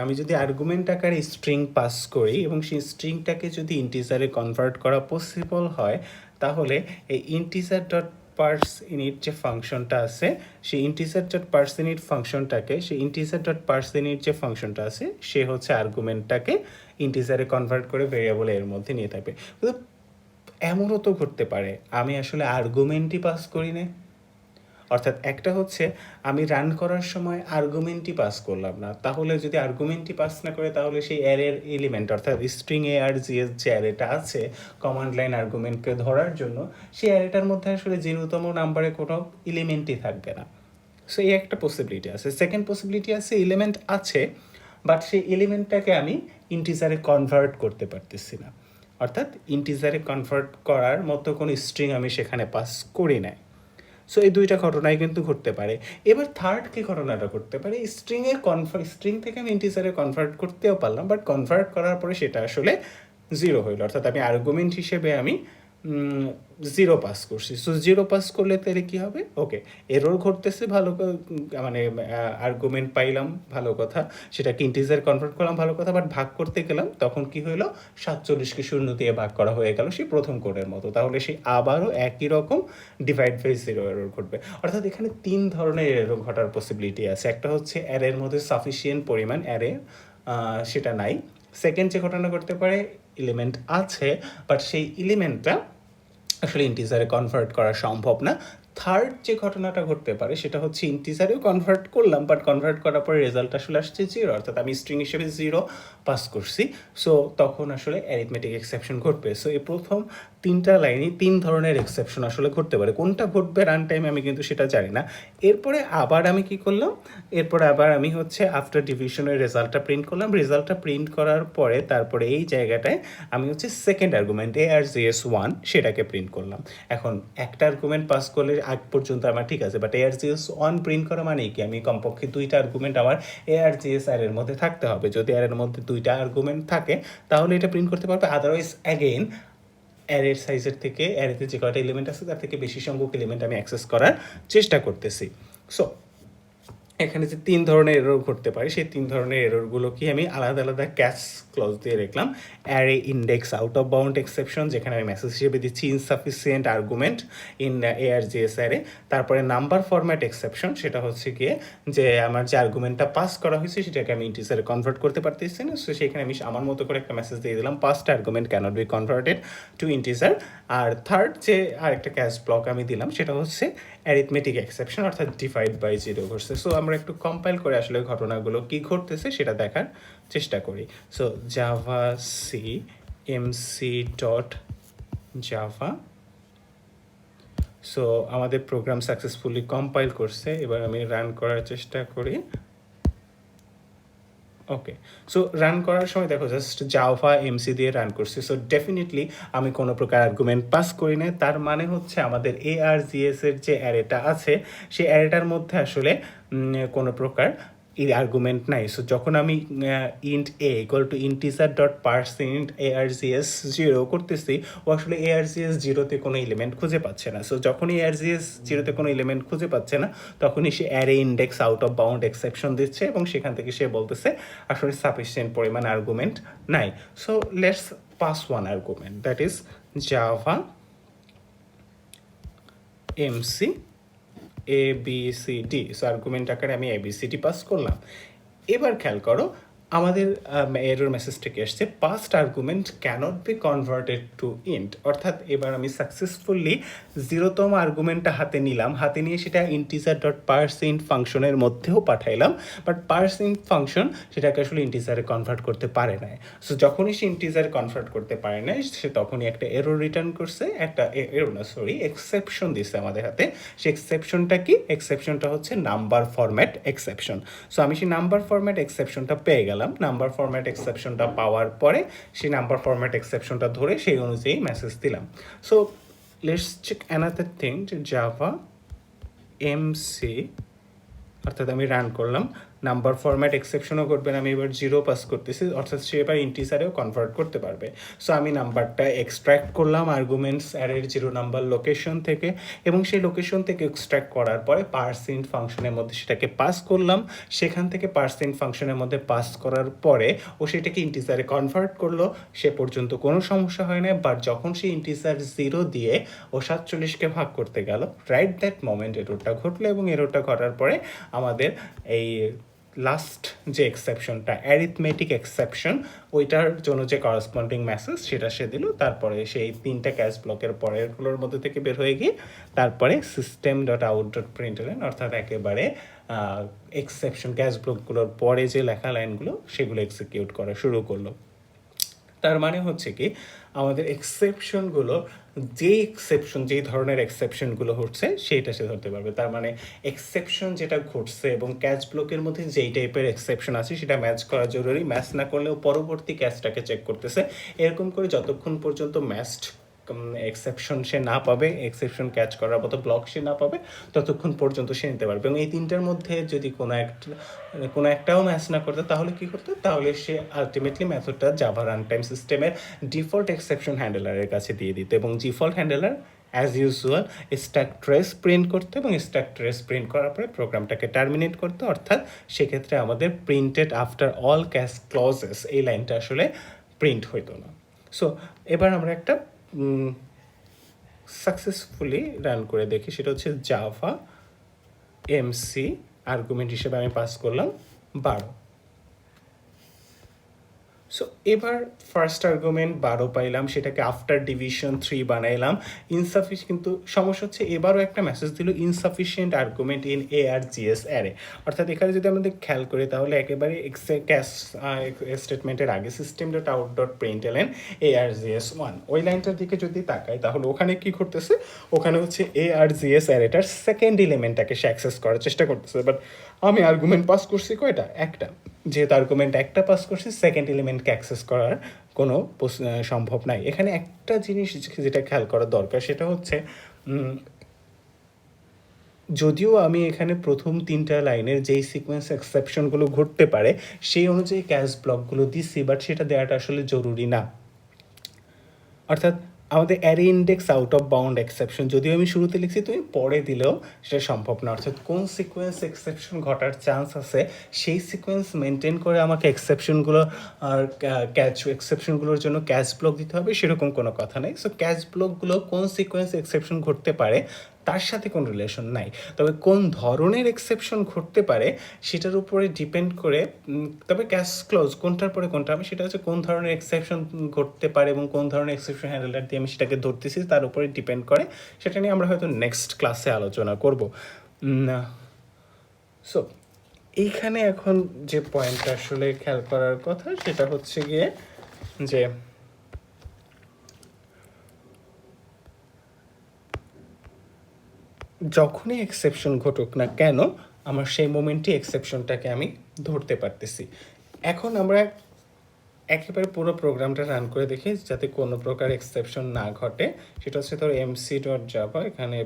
আমি যদি আর্গুমেন্ট আকারে স্ট্রিং পাস করি এবং সেই স্ট্রিংটাকে যদি ইন্টিজারে কনভার্ট করা পসিবল হয়, তাহলে এই ইন্টিজার ডট পার্স ইনিট যে ফাংশনটা আছে সেই ইন্টিজার ডট পার্স ইনিট ফাংশনটাকে সে হচ্ছে আর্গুমেন্টটাকে ইন্টিজারে কনভার্ট করে ভেরিয়েবল এর মধ্যে নিয়ে থাকবে। এমনও তো ঘটতে পারে আমি আসলে আর্গুমেন্টই পাস করি না, অর্থাৎ একটা হচ্ছে আমি রান করার সময় আর্গুমেন্টই পাস করলাম না, তাহলে যদি আর্গুমেন্টই পাস না করে তাহলে সেই অ্যারের এলিমেন্ট অর্থাৎ স্ট্রিং ARGS যে অ্যারেটা আছে কমান্ড লাইন আর্গুমেন্টকে ধরার জন্য, সেই অ্যারেটার মধ্যে আসলে 0তম নাম্বারে কোনো এলিমেন্টই থাকবে না। সো এই একটা পসিবিলিটি আছে। সেকেন্ড পসিবিলিটি আছে এলিমেন্ট আছে বাট সেই এলিমেন্টটাকে আমি ইন্টিজারে কনভার্ট করতে পারতেছি না, অর্থাৎ ইন্টিজারে কনভার্ট করার মতো কোনো স্ট্রিং আমি সেখানে পাস করি নাই। সো এই দুইটা ঘটনাই কিন্তু ঘটতে পারে। এবার থার্ড কি ঘটনাটা ঘটতে পারে, স্ট্রিং থেকে আমি ইন্টিজারে কনভার্ট করতেও পারলাম, বাট কনভার্ট করার পরে সেটা আসলে 0 হইল, অর্থাৎ আমি আর্গুমেন্ট হিসেবে আমি 0 পাস করছি। সো 0 পাস করলে তাহলে কী হবে, ওকে এরর ঘটতেছে, ভালো মানে আর্গুমেন্ট পাইলাম, ভালো কথা, সেটাকে ইন্টিজার কনভার্ট করলাম, ভালো কথা, বাট ভাগ করতে গেলাম তখন কি হইলো 47কে 0 দিয়ে ভাগ করা হয়ে গেল সেই প্রথম কোডের মতো, তাহলে সেই আবারও একই রকম ডিভাইড বাই 0 এরর ঘটবে। অর্থাৎ এখানে 3 ধরনের এরর ঘটার পসিবিলিটি আছে। একটা হচ্ছে অ্যারের মধ্যে সাফিসিয়েন্ট পরিমাণ অ্যারে সেটা নাই। সেকেন্ড যে ঘটনা করতে পারে এলিমেন্ট আছে বাট সেই এলিমেন্টটা আসলে ইন্টিজারে কনভার্ট করা সম্ভব না। থার্ড যে ঘটনাটা ঘটতে পারে সেটা হচ্ছে ইন্টিজারেও কনভার্ট করলাম বাট কনভার্ট করার পরে রেজাল্ট আসলে আসছে 0, অর্থাৎ আমি স্ট্রিং হিসেবে 0 পাস করছি। সো তখন আসলে অ্যারিথমেটিক এক্সেপশন ঘটবে। সো এই প্রথম 3টা লাইনে 3 ধরনের এক্সেপশন আসলে ঘটতে পারে। কোনটা ঘটবে রান টাইমে আমি কিন্তু সেটা জানি না। এরপরে আবার আমি কি করলাম, আমি হচ্ছে আফটার ডিভিশনের রেজাল্টটা প্রিন্ট করলাম। রেজাল্টটা প্রিন্ট করার পরে তারপরে এই জায়গাটায় আমি হচ্ছে সেকেন্ড আর্গুমেন্ট ARGS1 সেটাকে প্রিন্ট করলাম। এখন একটা আর্গুমেন্ট পাস করলে আগ পর্যন্ত আমার ঠিক আছে, বাট ARGS1 প্রিন্ট করা মানে কি আমি কমপক্ষে 2টা আর্গুমেন্ট আমার ARGS অ্যারের মধ্যে থাকতে হবে। যদি অ্যারের মধ্যে 2টা আর্গুমেন্ট থাকে তাহলে এটা প্রিন্ট করতে পারবে, আদারওয়াইজ অ্যাগেইন অ্যারের সাইজের থেকে অ্যারেতে যে কয়টা এলিমেন্ট আছে তার থেকে বেশি সংখ্যক এলিমেন্ট আমি অ্যাক্সেস করার চেষ্টা করতেছি। সো এখানে যে 3 ধরনের এরর ঘটতে পারে সেই 3 ধরনের এররগুলোকে আমি আলাদা আলাদা ক্যাচ ক্লজ দিয়ে রাখলাম। Array index out of bound exception, যেখানে আমি মেসেজ হিসেবে দিচ্ছি insufficient argument in ARGS array. তারপরে নাম্বার ফরম্যাট এক্সেপশন, সেটা হচ্ছে গিয়ে যে আমার যে আর্গুমেন্টটা পাস করা হয়েছে সেটাকে আমি ইন্টিজারে কনভার্ট করতে পারতেছি না, সো সেখানে আমি আমার মতো করে একটা মেসেজ দিয়ে দিলাম passed argument cannot be converted to integer. আর থার্ড যে আরেকটা ক্যাচ ব্লক আমি দিলাম সেটা হচ্ছে অ্যারিথমেটিক এক্সেপশন, অর্থাৎ ডিভাইড বাই 0 ঘটছে। সো আমরা একটু কম্পাইল করে আসলে ঘটনাগুলো কী ঘটতেছে সেটা দেখার চেষ্টা করি। So javac mc.java, so আমাদের প্রোগ্রাম সাকসেসফুলি কম্পাইল করছে। এবার আমি রান করার চেষ্টা করি। ওকে, সো রান করার সময় দেখো জাস্ট জাভা এমসি দিয়ে রান করছি। সো ডেফিনেটলি আমি কোনো প্রকার আর্গুমেন্ট পাস করি না, তার মানে হচ্ছে আমাদের ARGS এর যে অ্যারেটা আছে সেই অ্যারেটার মধ্যে আসলে কোনো প্রকার এই আর্গুমেন্ট নাই। সো যখন আমি int A equal to integer dot percent ARGS 0 করতেছি, ও আসলে ARGS 0-তে কোনো এলিমেন্ট খুঁজে পাচ্ছে না। সো যখনই ARGS 0-তে কোনো এলিমেন্ট খুঁজে পাচ্ছে না, তখনই সে array index out of bound exception দিচ্ছে, এবং সেখান থেকে সে বলতেছে আসলে সাফিসিয়েন্ট পরিমাণ আর্গুমেন্ট নাই। So let's pass one argument, that is Java MC ABCD। So argument আকারে আমি ABCD পাস করলাম। এবার খেয়াল করো, আমাদের এরর মেসেজটা কি আসছে, passed argument cannot be converted to int. অর্থাৎ এবার আমি সাকসেসফুলি 0তম আর্গুমেন্টটা হাতে নিলাম, হাতে নিয়ে সেটা ইন্টিজার ডট পার্সেন্ট ফাংশনের মধ্যেও পাঠাইলাম, বাট পার্সেন্ট ফাংশন সেটাকে আসলে ইন্টিজারে কনভার্ট করতে পারে না। সো যখনই সে ইন্টিজারে কনভার্ট করতে পারে না, সে তখনই একটা এরর রিটার্ন করছে, একটা এক্সেপশন দিচ্ছে আমাদের হাতে। সে এক্সেপশনটা কি? এক্সেপশনটা হচ্ছে নাম্বার ফরম্যাট এক্সেপশন। সো আমি সেই নাম্বার ফরম্যাট এক্সেপশনটা পেয়ে গেলাম। নাম্বার ফরম্যাট এক্সেপশনটা পাওয়ার পরে সেই নাম্বার ফরম্যাট এক্সেপশনটা ধরে সেই অনুযায়ী মেসেজ দিলাম। So let's check another thing, যে জাভা MC, অর্থাৎ আমি রান করলাম, নাম্বার ফরম্যাট এক্সেপশনও করবেন, আমি এবার 0 পাস করতেছি, অর্থাৎ সে এবার ইন্টিজারেও কনভার্ট করতে পারবে। সো আমি নাম্বারটা এক্সট্র্যাক্ট করলাম আর্গুমেন্টস অ্যারের 0 নাম্বার লোকেশন থেকে, এবং সেই লোকেশন থেকে এক্সট্র্যাক্ট করার পরে পার্সেন্ট ফাংশনের মধ্যে সেটাকে পাস করলাম। সেখান থেকে পার্সেন্ট ফাংশনের মধ্যে পাস করার পরে ও সেটাকে ইন্টিজারে কনভার্ট করলো, সে পর্যন্ত কোনো সমস্যা হয় না। বাট যখন সে ইন্টিজার 0 দিয়ে ও 47কে ভাগ করতে গেল, রাইট দ্যাট মোমেন্ট এররটা ঘটলো, এবং এররটা ঘটার পরে আমাদের এই লাস্ট যে এক্সেপশনটা, অ্যারিথমেটিক এক্সেপশন, ওইটার জন্য যে করেসপন্ডিং মেসেজ সেটা সে দিল। তারপরে সেই 3টা ক্যাচ ব্লকের পরেরগুলোর মধ্যে থেকে বের হয়ে গিয়ে তারপরে সিস্টেম ডট আউট ডট প্রিন্টএলএন, অর্থাৎ একেবারে এক্সেপশন ক্যাচ ব্লকগুলোর পরে যে লেখা লাইনগুলো সেগুলো এক্সিকিউট করা শুরু করলো। তার মানে হচ্ছে কি, আমাদের এক্সেপশনগুলো যেই ধরনের এক্সেপশনগুলো হচ্ছে সেইটা সে ধরতে পারবে। তার মানে এক্সেপশন যেটা ঘটছে এবং ক্যাচ ব্লকের মধ্যে যেই টাইপের এক্সেপশন আছে সেটা ম্যাচ করা জরুরি। ম্যাচ না করলেও পরবর্তী ক্যাচটাকে চেক করতেছে। এরকম করে যতক্ষণ পর্যন্ত ম্যাচড এক্সেপশন সে না পাবে, এক্সেপশন ক্যাচ করার মতো ব্লক সে না পাবে, ততক্ষণ পর্যন্ত সে নিতে পারবে। এবং এই 3টার মধ্যে যদি কোনো একটাও ম্যাচ না করতো, তাহলে কী করতো? তাহলে সে আলটিমেটলি মেথডটা জাভা রান টাইম সিস্টেমের ডিফল্ট এক্সেপশন হ্যান্ডেলারের কাছে দিয়ে দিত, এবং default handler as usual stack trace print করতো, এবং স্ট্যাক ট্রেস প্রিন্ট করার পরে প্রোগ্রামটাকে টার্মিনেট করতো। অর্থাৎ সেক্ষেত্রে আমাদের printed after all cash clauses এই লাইনটা আসলে প্রিন্ট হইতো না। সো এবার আমরা একটা সাকসেসফুলি রান করে দেখি, সেটা হচ্ছে জাভা MC, আর্গুমেন্ট হিসেবে আমি পাস করলাম 12। সো এবার ফার্স্ট আর্গুমেন্ট 12 পাইলাম, সেটাকে আফটার ডিভিশন 3 বানাইলাম। কিন্তু সমস্যা হচ্ছে এবারও একটা মেসেজ দিল insufficient argument in ARGS array. অর্থাৎ এখানে যদি আমাদের খেয়াল করি, তাহলে একেবারে ক্যাশ স্টেটমেন্টের আগে system dot out dot প্রিন্টএলএন ARGS 1 ওই লাইনটার দিকে যদি তাকাই, তাহলে ওখানে কি করতেছে? ওখানে হচ্ছে ARGS অ্যারেটার সেকেন্ড এলিমেন্টটাকে সে অ্যাক্সেস করার চেষ্টা করতেছে। বাট আমি আর্গুমেন্ট পাস করছি কয়টা? একটা। যেহেতু আর্গুমেন্ট একটা পাস করছি, সেকেন্ড এলিমেন্টকে অ্যাক্সেস করার কোনো সম্ভব নাই। এখানে একটা জিনিস যেটা খেয়াল করার দরকার, সেটা হচ্ছে যদিও আমি এখানে প্রথম 3টা লাইনের যেই সিকোয়েন্স এক্সেপশনগুলো ঘটতে পারে সেই অনুযায়ী ক্যাশ ব্লকগুলো দিচ্ছি, বাট সেটা দেওয়াটা আসলে জরুরি না। অর্থাৎ আমাদের array index out of bound exception যদিও আমি শুরুতে লিখছি, তুমি পরে দিলেও সেটা সম্ভব না। অর্থাৎ কোন সিকোয়েন্স এক্সেপশন ঘটার চান্স আছে সেই সিকোয়েন্স মেনটেন করে আমাকে এক্সেপশনগুলো আর এক্সেপশনগুলোর জন্য ক্যাশ ব্লক দিতে হবে, সেরকম কোনো কথা নেই। সো ক্যাশ ব্লকগুলো কোন সিকোয়েন্স এক্সেপশন ঘটতে পারে তার সাথে কোনো রিলেশন নাই, তবে কোন ধরনের এক্সেপশন ঘটতে পারে সেটার উপরে ডিপেন্ড করে। তবে ক্যাশ ক্লোজ কোনটার পরে কোনটা হবে সেটা হচ্ছে কোন ধরনের এক্সেপশন ঘটতে পারে এবং কোন ধরনের এক্সেপশন হ্যান্ডেলার দিয়ে আমি সেটাকে ধরতেছি তার উপরে ডিপেন্ড করে। সেটা নিয়ে আমরা হয়তো নেক্সট ক্লাসে আলোচনা করব। সো এইখানে এখন যে পয়েন্টটা আসলে খেয়াল করার কথা সেটা হচ্ছে গিয়ে যে যখনই এক্সেপশন ঘটুক না কেন, আমার সেই মোমেন্টে এক্সেপশনটাকে আমি ধরতে পারতেছি। এখন আমরা একেবারে পুরো প্রোগ্রামটা রান করে দেখি যাতে কোনো প্রকার এক্সেপশন না ঘটে। সেটা হচ্ছে ধরো mc.java, এখানে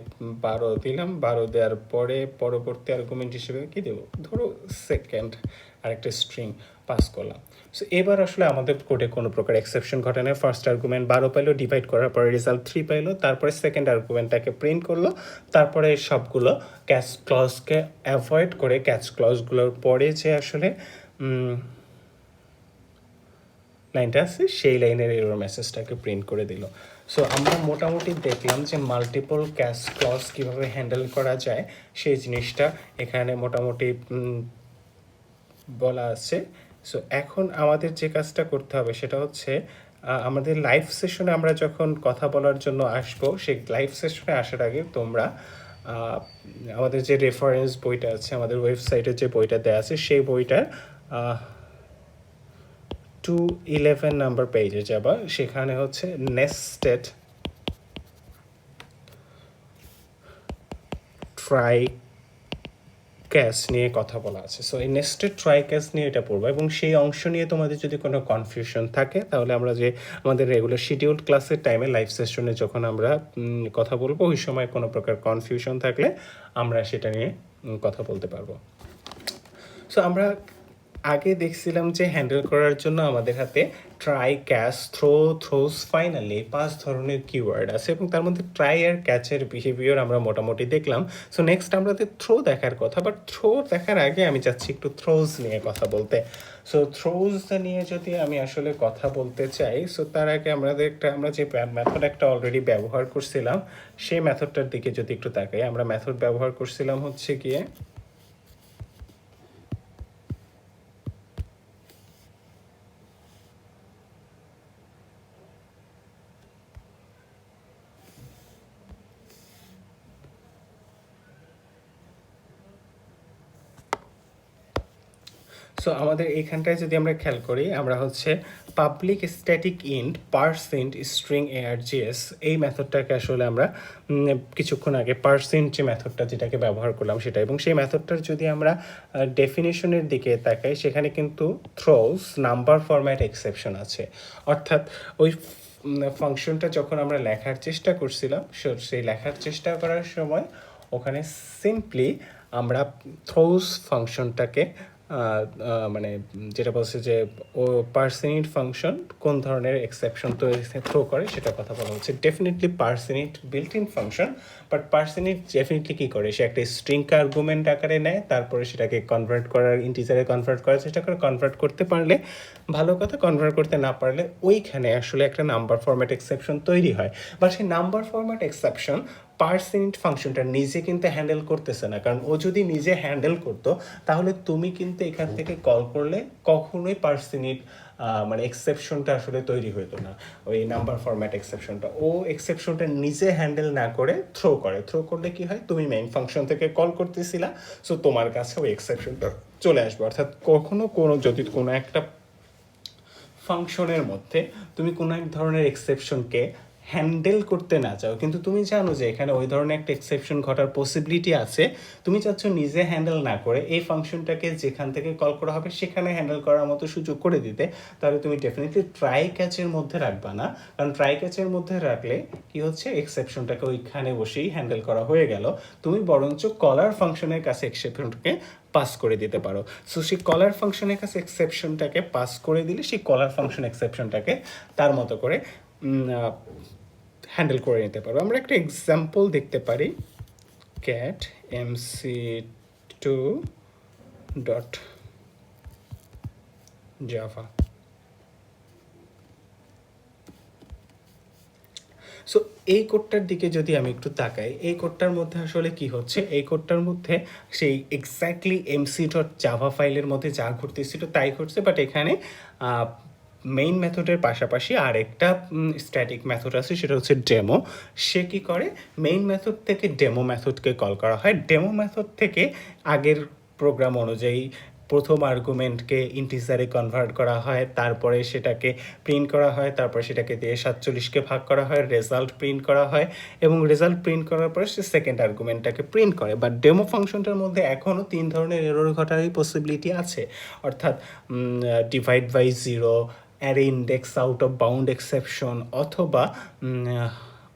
12 দিলাম, 12 দেওয়ার পরে পরবর্তী আর্গুমেন্ট হিসেবে কি দেবো, ধরো সেকেন্ড, আরেকটা স্ট্রিং পাস করলাম। সো এবার আসলে আমাদের কোডে কোনো প্রকার এক্সেপশন ঘটে না। ফার্স্ট আর্গুমেন্ট 12 পাইলো, ডিভাইড করার পরে রেজাল্ট 3 পাইলো, তারপরে সেকেন্ড আর্গুমেন্টটাকে প্রিন্ট করলো, তারপরে সবগুলো ক্যাচ ক্লজকে অ্যাভয়েড করে ক্যাচ ক্লজগুলোর পরে যে আসলে লাইনটা আছে সেই লাইনের এরর মেসেজটাকে প্রিন্ট করে দিল। সো আমরা মোটামুটি দেখলাম যে মাল্টিপল ক্যাচ ক্লজ কীভাবে হ্যান্ডেল করা যায় সেই জিনিসটা এখানে মোটামুটি বলা আছে। সো এখন আমাদের যে কাজটা করতে হবে সেটা হচ্ছে আমাদের লাইভ সেশনে আমরা যখন কথা বলার জন্য আসবো, সেই লাইভ সেশনে আসার আগে তোমরা আমাদের যে রেফারেন্স বইটা আছে, আমাদের ওয়েবসাইটে যে বইটা দেওয়া আছে সেই বইটার 211 নাম্বার পেজে যাবা। সেখানে হচ্ছে নেস্টেড ট্রাই ক্যাশ নিয়ে কথা বলা আছে। সো এই নেস্টেড ট্রাই ক্যাশ নিয়ে এটা পড়বো, এবং সেই অংশ নিয়ে তোমাদের যদি কোনো কনফিউশন থাকে তাহলে আমরা যে আমাদের রেগুলার শিডিউল ক্লাসের টাইমে লাইভ সেশনে যখন আমরা কথা বলবো ওই সময় কোনো প্রকার কনফিউশন থাকলে আমরা সেটা নিয়ে কথা বলতে পারবো। সো আমরা আগে দেখছিলাম যে হ্যান্ডেল করার জন্য আমাদের হাতে ট্রাই, ক্যাচ, থ্রোস, ফাইনালি 5 ধরনের কিওয়ার্ড আছে, এবং তার মধ্যে ট্রাই আর ক্যাচের বিহেভিয়ার আমরা মোটামুটি দেখলাম। সো নেক্সট আমাদের থ্রো দেখার কথা, বাট থ্রো দেখার আগে আমি চাচ্ছি একটু থ্রোজ নিয়ে কথা বলতে। সো থ্রোজ নিয়ে যদি আমি আসলে কথা বলতে চাই, সো তার আগে আমরা যে মেথড একটা অলরেডি ব্যবহার করছিলাম সেই মেথডটার দিকে যদি একটু তাকাই, আমরা মেথড ব্যবহার করছিলাম হচ্ছে গিয়ে সো আমাদের এইখানটায় যদি আমরা খেয়াল করি, আমরা হচ্ছে public static int percent string args এই মেথডটাকে আসলে আমরা কিছুক্ষণ আগে পারসেন্ট যে মেথডটা যেটাকে ব্যবহার করলাম সেটা, এবং সেই মেথডটার যদি আমরা ডেফিনেশনের দিকে তাকাই সেখানে কিন্তু থ্রোস নাম্বার ফরম্যাট এক্সেপশন আছে। অর্থাৎ ওই ফাংশনটা যখন আমরা লেখার চেষ্টা করছিলাম, সেই লেখার চেষ্টা করার সময় ওখানে সিম্পলি আমরা থ্রোস ফাংশনটাকে মানে যেটা বলছে যে ও পার্সেনিট ফাংশন কোন ধরনের এক্সেপশন তো থ্রো করে সেটা কথা বলা হচ্ছে। Definitely parseInt built in function, but parseInt definitely কী করে, সে একটা স্ট্রিং আর্গুমেন্ট আকারে নেয়, তারপরে সেটাকে কনভার্ট করার ইন্টিজারে কনভার্ট করার চেষ্টা করে। কনভার্ট করতে পারলে ভালো কথা, কনভার্ট করতে না পারলে ওইখানে আসলে একটা নাম্বার ফরম্যাট এক্সেপশন তৈরি হয়। বা সেই নাম্বার ফরম্যাট এক্সেপশন পার্সেন্ট ফাংশনটা নিজে কিন্তু হ্যান্ডেল করতেছে না, কারণ ও যদি নিজে হ্যান্ডেল করতো তাহলে তুমি কিন্তু এখান থেকে কল করলে কখনোই পার্সেন্ট মানে এক্সেপশনটা আসলে তৈরি হতো না, ওই নাম্বার ফরম্যাট এক্সেপশনটা। ও এক্সেপশনটা নিজে হ্যান্ডেল না করে থ্রো করে। থ্রো করলে কি হয়, তুমি মেইন ফাংশন থেকে কল করতেছিলা, সো তোমার কাছে ওই এক্সেপশনটা চলে আসবে। অর্থাৎ যদি কোনো একটা ফাংশনের মধ্যে তুমি কোনো এক ধরনের এক্সেপশনকে হ্যান্ডেল করতে না চাও, কিন্তু তুমি জানো যে এখানে ওই ধরনের একটা এক্সেপশন ঘটার পসিবিলিটি আছে, তুমি চাচ্ছ নিজে হ্যান্ডেল না করে এই ফাংশনটাকে যেখান থেকে কল করা হবে সেখানে হ্যান্ডেল করার মতো সুযোগ করে দিতে, তাহলে তুমি ডেফিনেটলি ট্রাই ক্যাচের মধ্যে রাখবা না। কারণ ট্রাই ক্যাচের মধ্যে রাখলে কি হচ্ছে, এক্সেপশনটাকে ওইখানে বসেই হ্যান্ডেল করা হয়ে গেল। তুমি বরঞ্চ কলার ফাংশনের কাছে এক্সেপশনটাকে পাস করে দিতে পারো। সো সেই কলার ফাংশনের কাছে এক্সেপশনটাকে পাস করে দিলে সেই কলার ফাংশন এক্সেপশনটাকে তার মতো করে হ্যান্ডেল করে নিতে পারবো। আমরা একটা এক্সাম্পল দেখতে পারি, ক্যাট mc2.java। সো এই কোডটার দিকে যদি আমি একটু তাকাই, এই কোডটার মধ্যে আসলে কি হচ্ছে, এই কোডটার মধ্যে সেই এক্স্যাক্টলি mc.java ফাইলের মধ্যে যা ঘটতেছিল তাই ঘটছে, বাট এখানে মেইন মেথডের পাশাপাশি আরেকটা স্ট্যাটিক মেথড আছে, সেটা হচ্ছে ডেমো। সে কী করে, মেইন মেথড থেকে ডেমো মেথডকে কল করা হয়। ডেমো মেথড থেকে আগের প্রোগ্রাম অনুযায়ী প্রথম আর্গুমেন্টকে ইন্টিজারে কনভার্ট করা হয়, তারপরে সেটাকে প্রিন্ট করা হয়, তারপরে সেটাকে দিয়ে 47কে ভাগ করা হয়, রেজাল্ট প্রিন্ট করা হয়, এবং রেজাল্ট প্রিন্ট করার পরে সে সেকেন্ড আর্গুমেন্টটাকে প্রিন্ট করে। বাট ডেমো ফাংশনটার মধ্যে এখনও 3 ধরনের এরর ঘটারই পসিবিলিটি আছে, অর্থাৎ divide by 0, array index out of bound exception অথবা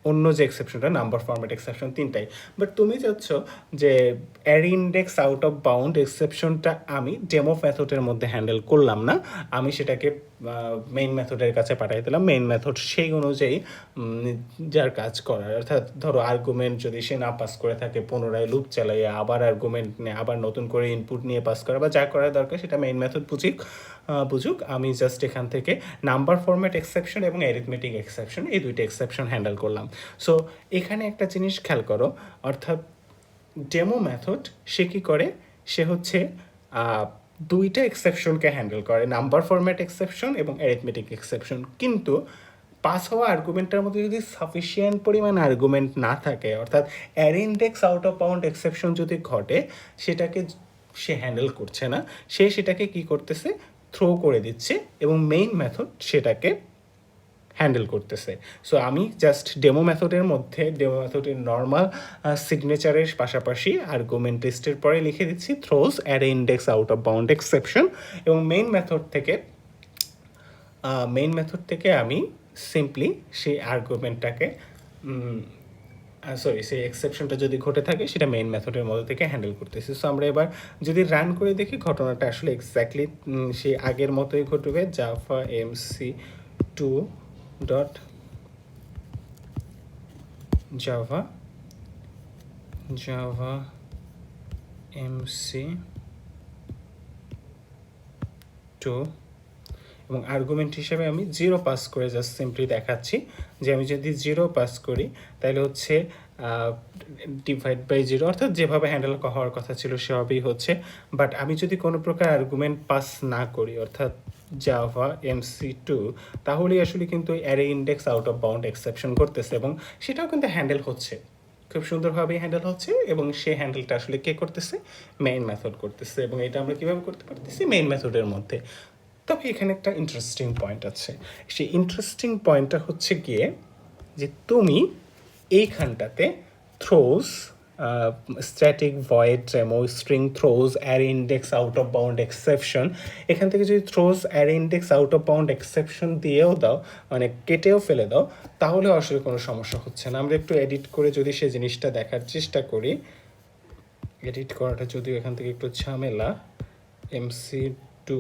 অন্য যে এক্সেপশনটা নাম্বার ফরম্যাট এক্সেপশন, তিনটাই। বাট তুমি চাচ্ছ যে array index out of bound এক্সেপশনটা আমি ডেমো মেথডের মধ্যে হ্যান্ডেল করলাম না, আমি সেটাকে মেইন মেথডের কাছে পাঠিয়ে দিলাম। মেইন মেথড সেই অনুযায়ী যার কাজ করার, অর্থাৎ ধরো আর্গুমেন্ট যদি সে না পাস করে থাকে, পুনরায় লুপ চালাইয়ে আবার আর্গুমেন্ট নিয়ে আবার নতুন করে ইনপুট নিয়ে পাস করা, বা যা করা দরকার সেটা মেইন মেথড বুঝুক। আমি জাস্ট এখান থেকে নাম্বার ফরম্যাট এক্সেপশন এবং অ্যারিথমেটিক এক্সেপশন, এই দুইটা এক্সেপশন হ্যান্ডেল করলাম। সো এখানে একটা জিনিস খেয়াল করো, অর্থাৎ ডেমো মেথড সে কী করে, সে হচ্ছে দুইটা এক্সেপশনকে হ্যান্ডেল করে, নাম্বার ফরম্যাট এক্সেপশন এবং অ্যারিথমেটিক এক্সেপশন। কিন্তু পাস হওয়া আর্গুমেন্টের মধ্যে যদি সাফিসিয়েন্ট পরিমাণ আর্গুমেন্ট না থাকে, অর্থাৎ array index out of bound exception যদি ঘটে, সেটাকে সে হ্যান্ডেল করছে না, সে সেটাকে কি করতেছে, থ্রো করে দিচ্ছে এবং মেইন মেথড সেটাকে হ্যান্ডেল করতেছে। সো আমি জাস্ট ডেমো মেথডের মধ্যে ডেমো মেথডের নর্মাল সিগনেচারের পাশাপাশি আর্গুমেন্ট লিস্টের পরে লিখে দিচ্ছি throws array index out of bound exception, এবং মেইন মেথড থেকে আমি সিম্পলি সেই আর্গুমেন্টটাকে সেই এক্সেপশনটা যদি ঘটে থাকে সেটা মেইন মেথডের মধ্যে থেকে হ্যান্ডেল করতেছি। সো আমরা এবার যদি রান করে দেখি, ঘটনাটা আসলে এক্স্যাক্টলি সেই আগের মতোই ঘটবে। Java MC two dot Java MC two, এবং আর্গুমেন্ট হিসেবে আমি 0 পাস করে জাস্ট সিম্পলি দেখাচ্ছি যে আমি যদি 0 পাস করি তাহলে হচ্ছে ডিভাইড বাই 0, অর্থাৎ যেভাবে হ্যান্ডেল হওয়ার কথা ছিল সেভাবেই হচ্ছে। বাট আমি যদি কোনো প্রকার আর্গুমেন্ট পাস না করি, অর্থাৎ জাভা এমসি টু, তাহলেই আসলে কিন্তু array index out of bound exception করতেছে, এবং সেটাও কিন্তু হ্যান্ডেল হচ্ছে, খুব সুন্দরভাবেই হ্যান্ডেল হচ্ছে। এবং সেই হ্যান্ডেলটা আসলে কে করতেছে, মেইন মেথড করতেছে। এবং এটা আমরা কীভাবে করতে পারতেছি, মেইন মেথডের মধ্যে। তবে এখানে একটা ইন্টারেস্টিং পয়েন্ট আছে, সেই ইন্টারেস্টিং পয়েন্টটা হচ্ছে গিয়ে যে তুমি এইখানটাতে throws static void demo string throws array index out of bound exception, এখান থেকে যদি throws array index out of bound exception দিয়েও দাও, মানে কেটেও ফেলে দাও, তাহলে আসলে কোনো সমস্যা হচ্ছে না। আমরা একটু এডিট করে যদি সেই জিনিসটা দেখার চেষ্টা করি, এডিট করাটা যদিও এখান থেকে একটু ঝামেলা। MC two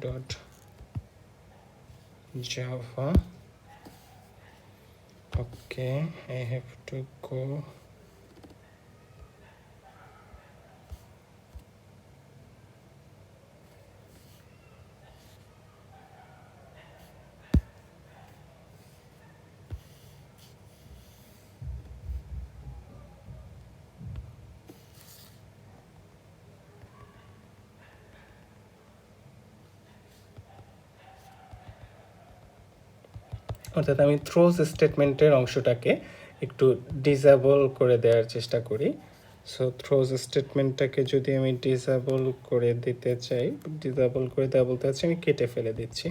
dot java, okay, I have to go অর্থাৎ আমি থ্রোজ স্টেটমেন্টের অংশটাকে একটু ডিসেবল করে দেওয়ার চেষ্টা করি। সো থ্রোজ স্টেটমেন্টটাকে যদি আমি ডিসেবল করে দিতে চাই, ডিসেবল করে দেওয়া বলতে হচ্ছে আমি কেটে ফেলে দিচ্ছি।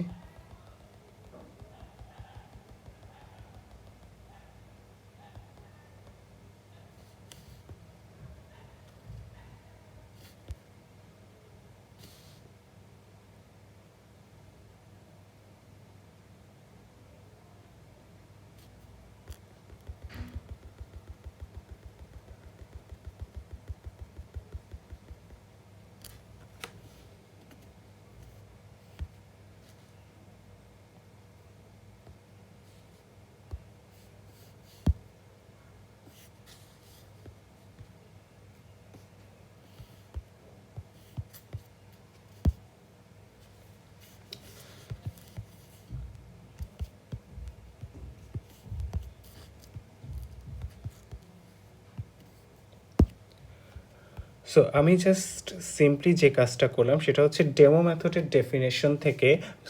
সো আমি জাস্ট সিম্পলি যে কাজটা করলাম সেটা হচ্ছে ডেমো মেথডের ডেফিনেশন থেকে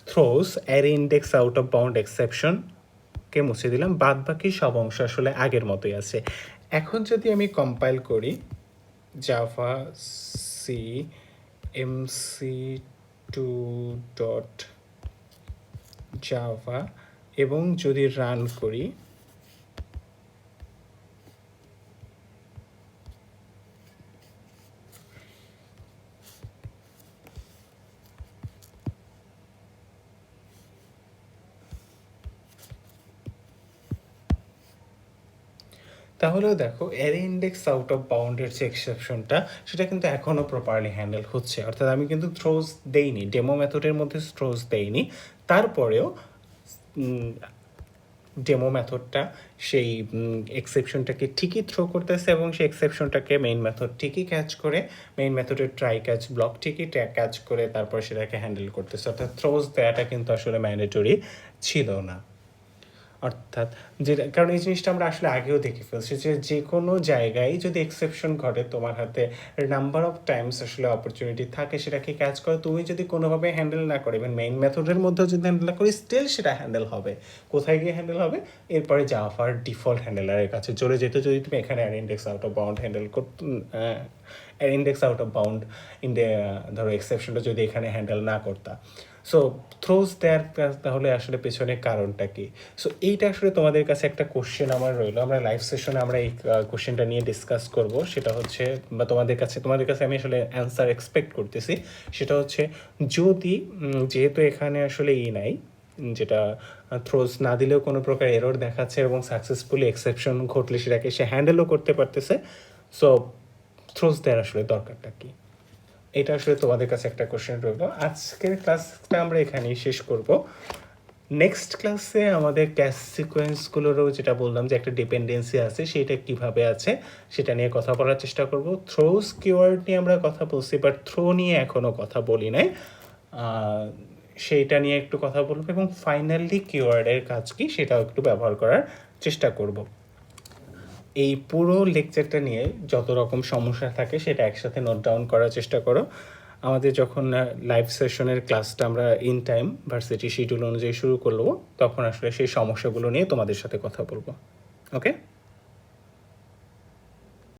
throws array index out of bound এক্সেপশনকে মুছে দিলাম, বাদ বাকি সব অংশ আসলে আগের মতোই আছে। এখন যদি আমি কম্পাইল করি javac MC two dot Java এবং যদি রান করি, তাহলেও দেখো অ্যারে ইন্ডেক্স আউট অফ বাউন্ডের যে এক্সেপশনটা সেটা কিন্তু এখনও প্রপারলি হ্যান্ডেল হচ্ছে, অর্থাৎ আমি কিন্তু থ্রোজ দেইনি, ডেমো মেথডের মধ্যে থ্রোজ দেইনি, তারপরেও ডেমো মেথডটা সেই এক্সেপশনটাকে ঠিকই থ্রো করতেছে এবং সেই এক্সেপশনটাকে মেইন মেথড ঠিকই ক্যাচ করে, মেইন মেথডের ট্রাই ক্যাচ ব্লক ঠিকই ক্যাচ করে তারপর সেটাকে হ্যান্ডেল করতেছে, অর্থাৎ থ্রোজ দেওয়াটা কিন্তু আসলে ম্যান্ডেটরি ছিল না। অর্থাৎ যেটা, কারণ এই জিনিসটা আমরা আসলে আগেও দেখে ফেলছি যে যে কোনো জায়গায় যদি এক্সেপশন ঘটে তোমার হাতে নাম্বার অফ টাইমস আসলে অপরচুনিটি থাকে সেটাকে ক্যাচ করে, তুমি যদি কোনোভাবে হ্যান্ডেল না করো, ইভেন মেইন মেথডের মধ্যেও যদি হ্যান্ডেল না করি স্টিল সেটা হ্যান্ডেল হবে। কোথায় গিয়ে হ্যান্ডেল হবে? এরপরে জাভার ডিফল্ট হ্যান্ডেলারের কাছে চলে যেত, যদি তুমি এখানে array index out of bound handle করতে, array index out of bound ধরো এক্সেপশনটা যদি এখানে হ্যান্ডেল না করতা। সো থ্রোজ দেয়ার তাহলে আসলে পেছনে কারণটা কি? সো এইটা আসলে তোমাদের কাছে একটা কোশ্চেন আমার রইলো, আমরা লাইভ সেশনে আমরা এই কোশ্চেনটা নিয়ে ডিসকাস করব। সেটা হচ্ছে, বা তোমাদের কাছে আমি আসলে অ্যান্সার এক্সপেক্ট করতেছি, সেটা হচ্ছে যদি যেহেতু এখানে আসলে নাই, যেটা থ্রোজ না দিলেও কোনো প্রকার এরর দেখাচ্ছে এবং সাকসেসফুলি এক্সেপশন ঘটলে সেটাকে সে হ্যান্ডেলও করতে পারতেছে, সো থ্রোজ দেওয়ার আসলে দরকারটা কি? এটা আসলে তোমাদের কাছে একটা কোশ্চেন রইলো। আজকের ক্লাসটা আমরা এখানেই শেষ করব। নেক্সট ক্লাসে আমাদের ক্যাশ সিকোয়েন্সগুলোরও যেটা বললাম যে একটা ডিপেন্ডেন্সি আছে, সেটা কিভাবে আছে সেটা নিয়ে কথা বলার চেষ্টা করব। থ্রোজ কিওয়ার্ড নিয়ে আমরা কথা বলছি, বাট থ্রো নিয়ে এখনও কথা বলি নাই, সেইটা নিয়ে একটু কথা বলবো এবং ফাইনালি কিওয়ার্ডের কাজ কি সেটাও একটু ব্যবহার করার চেষ্টা করব। এই পুরো লেকচারটা নিয়ে যত রকম সমস্যা থাকে সেটা একসাথে নোট ডাউন করার চেষ্টা করো। আমাদের যখন লাইভ সেশনের ক্লাসটা আমরা ইন টাইম ভার্সিটি শিডিউল অনুযায়ী শুরু করবো, তখন আসলে সেই সমস্যাগুলো নিয়ে তোমাদের সাথে কথা বলবো। ওকে।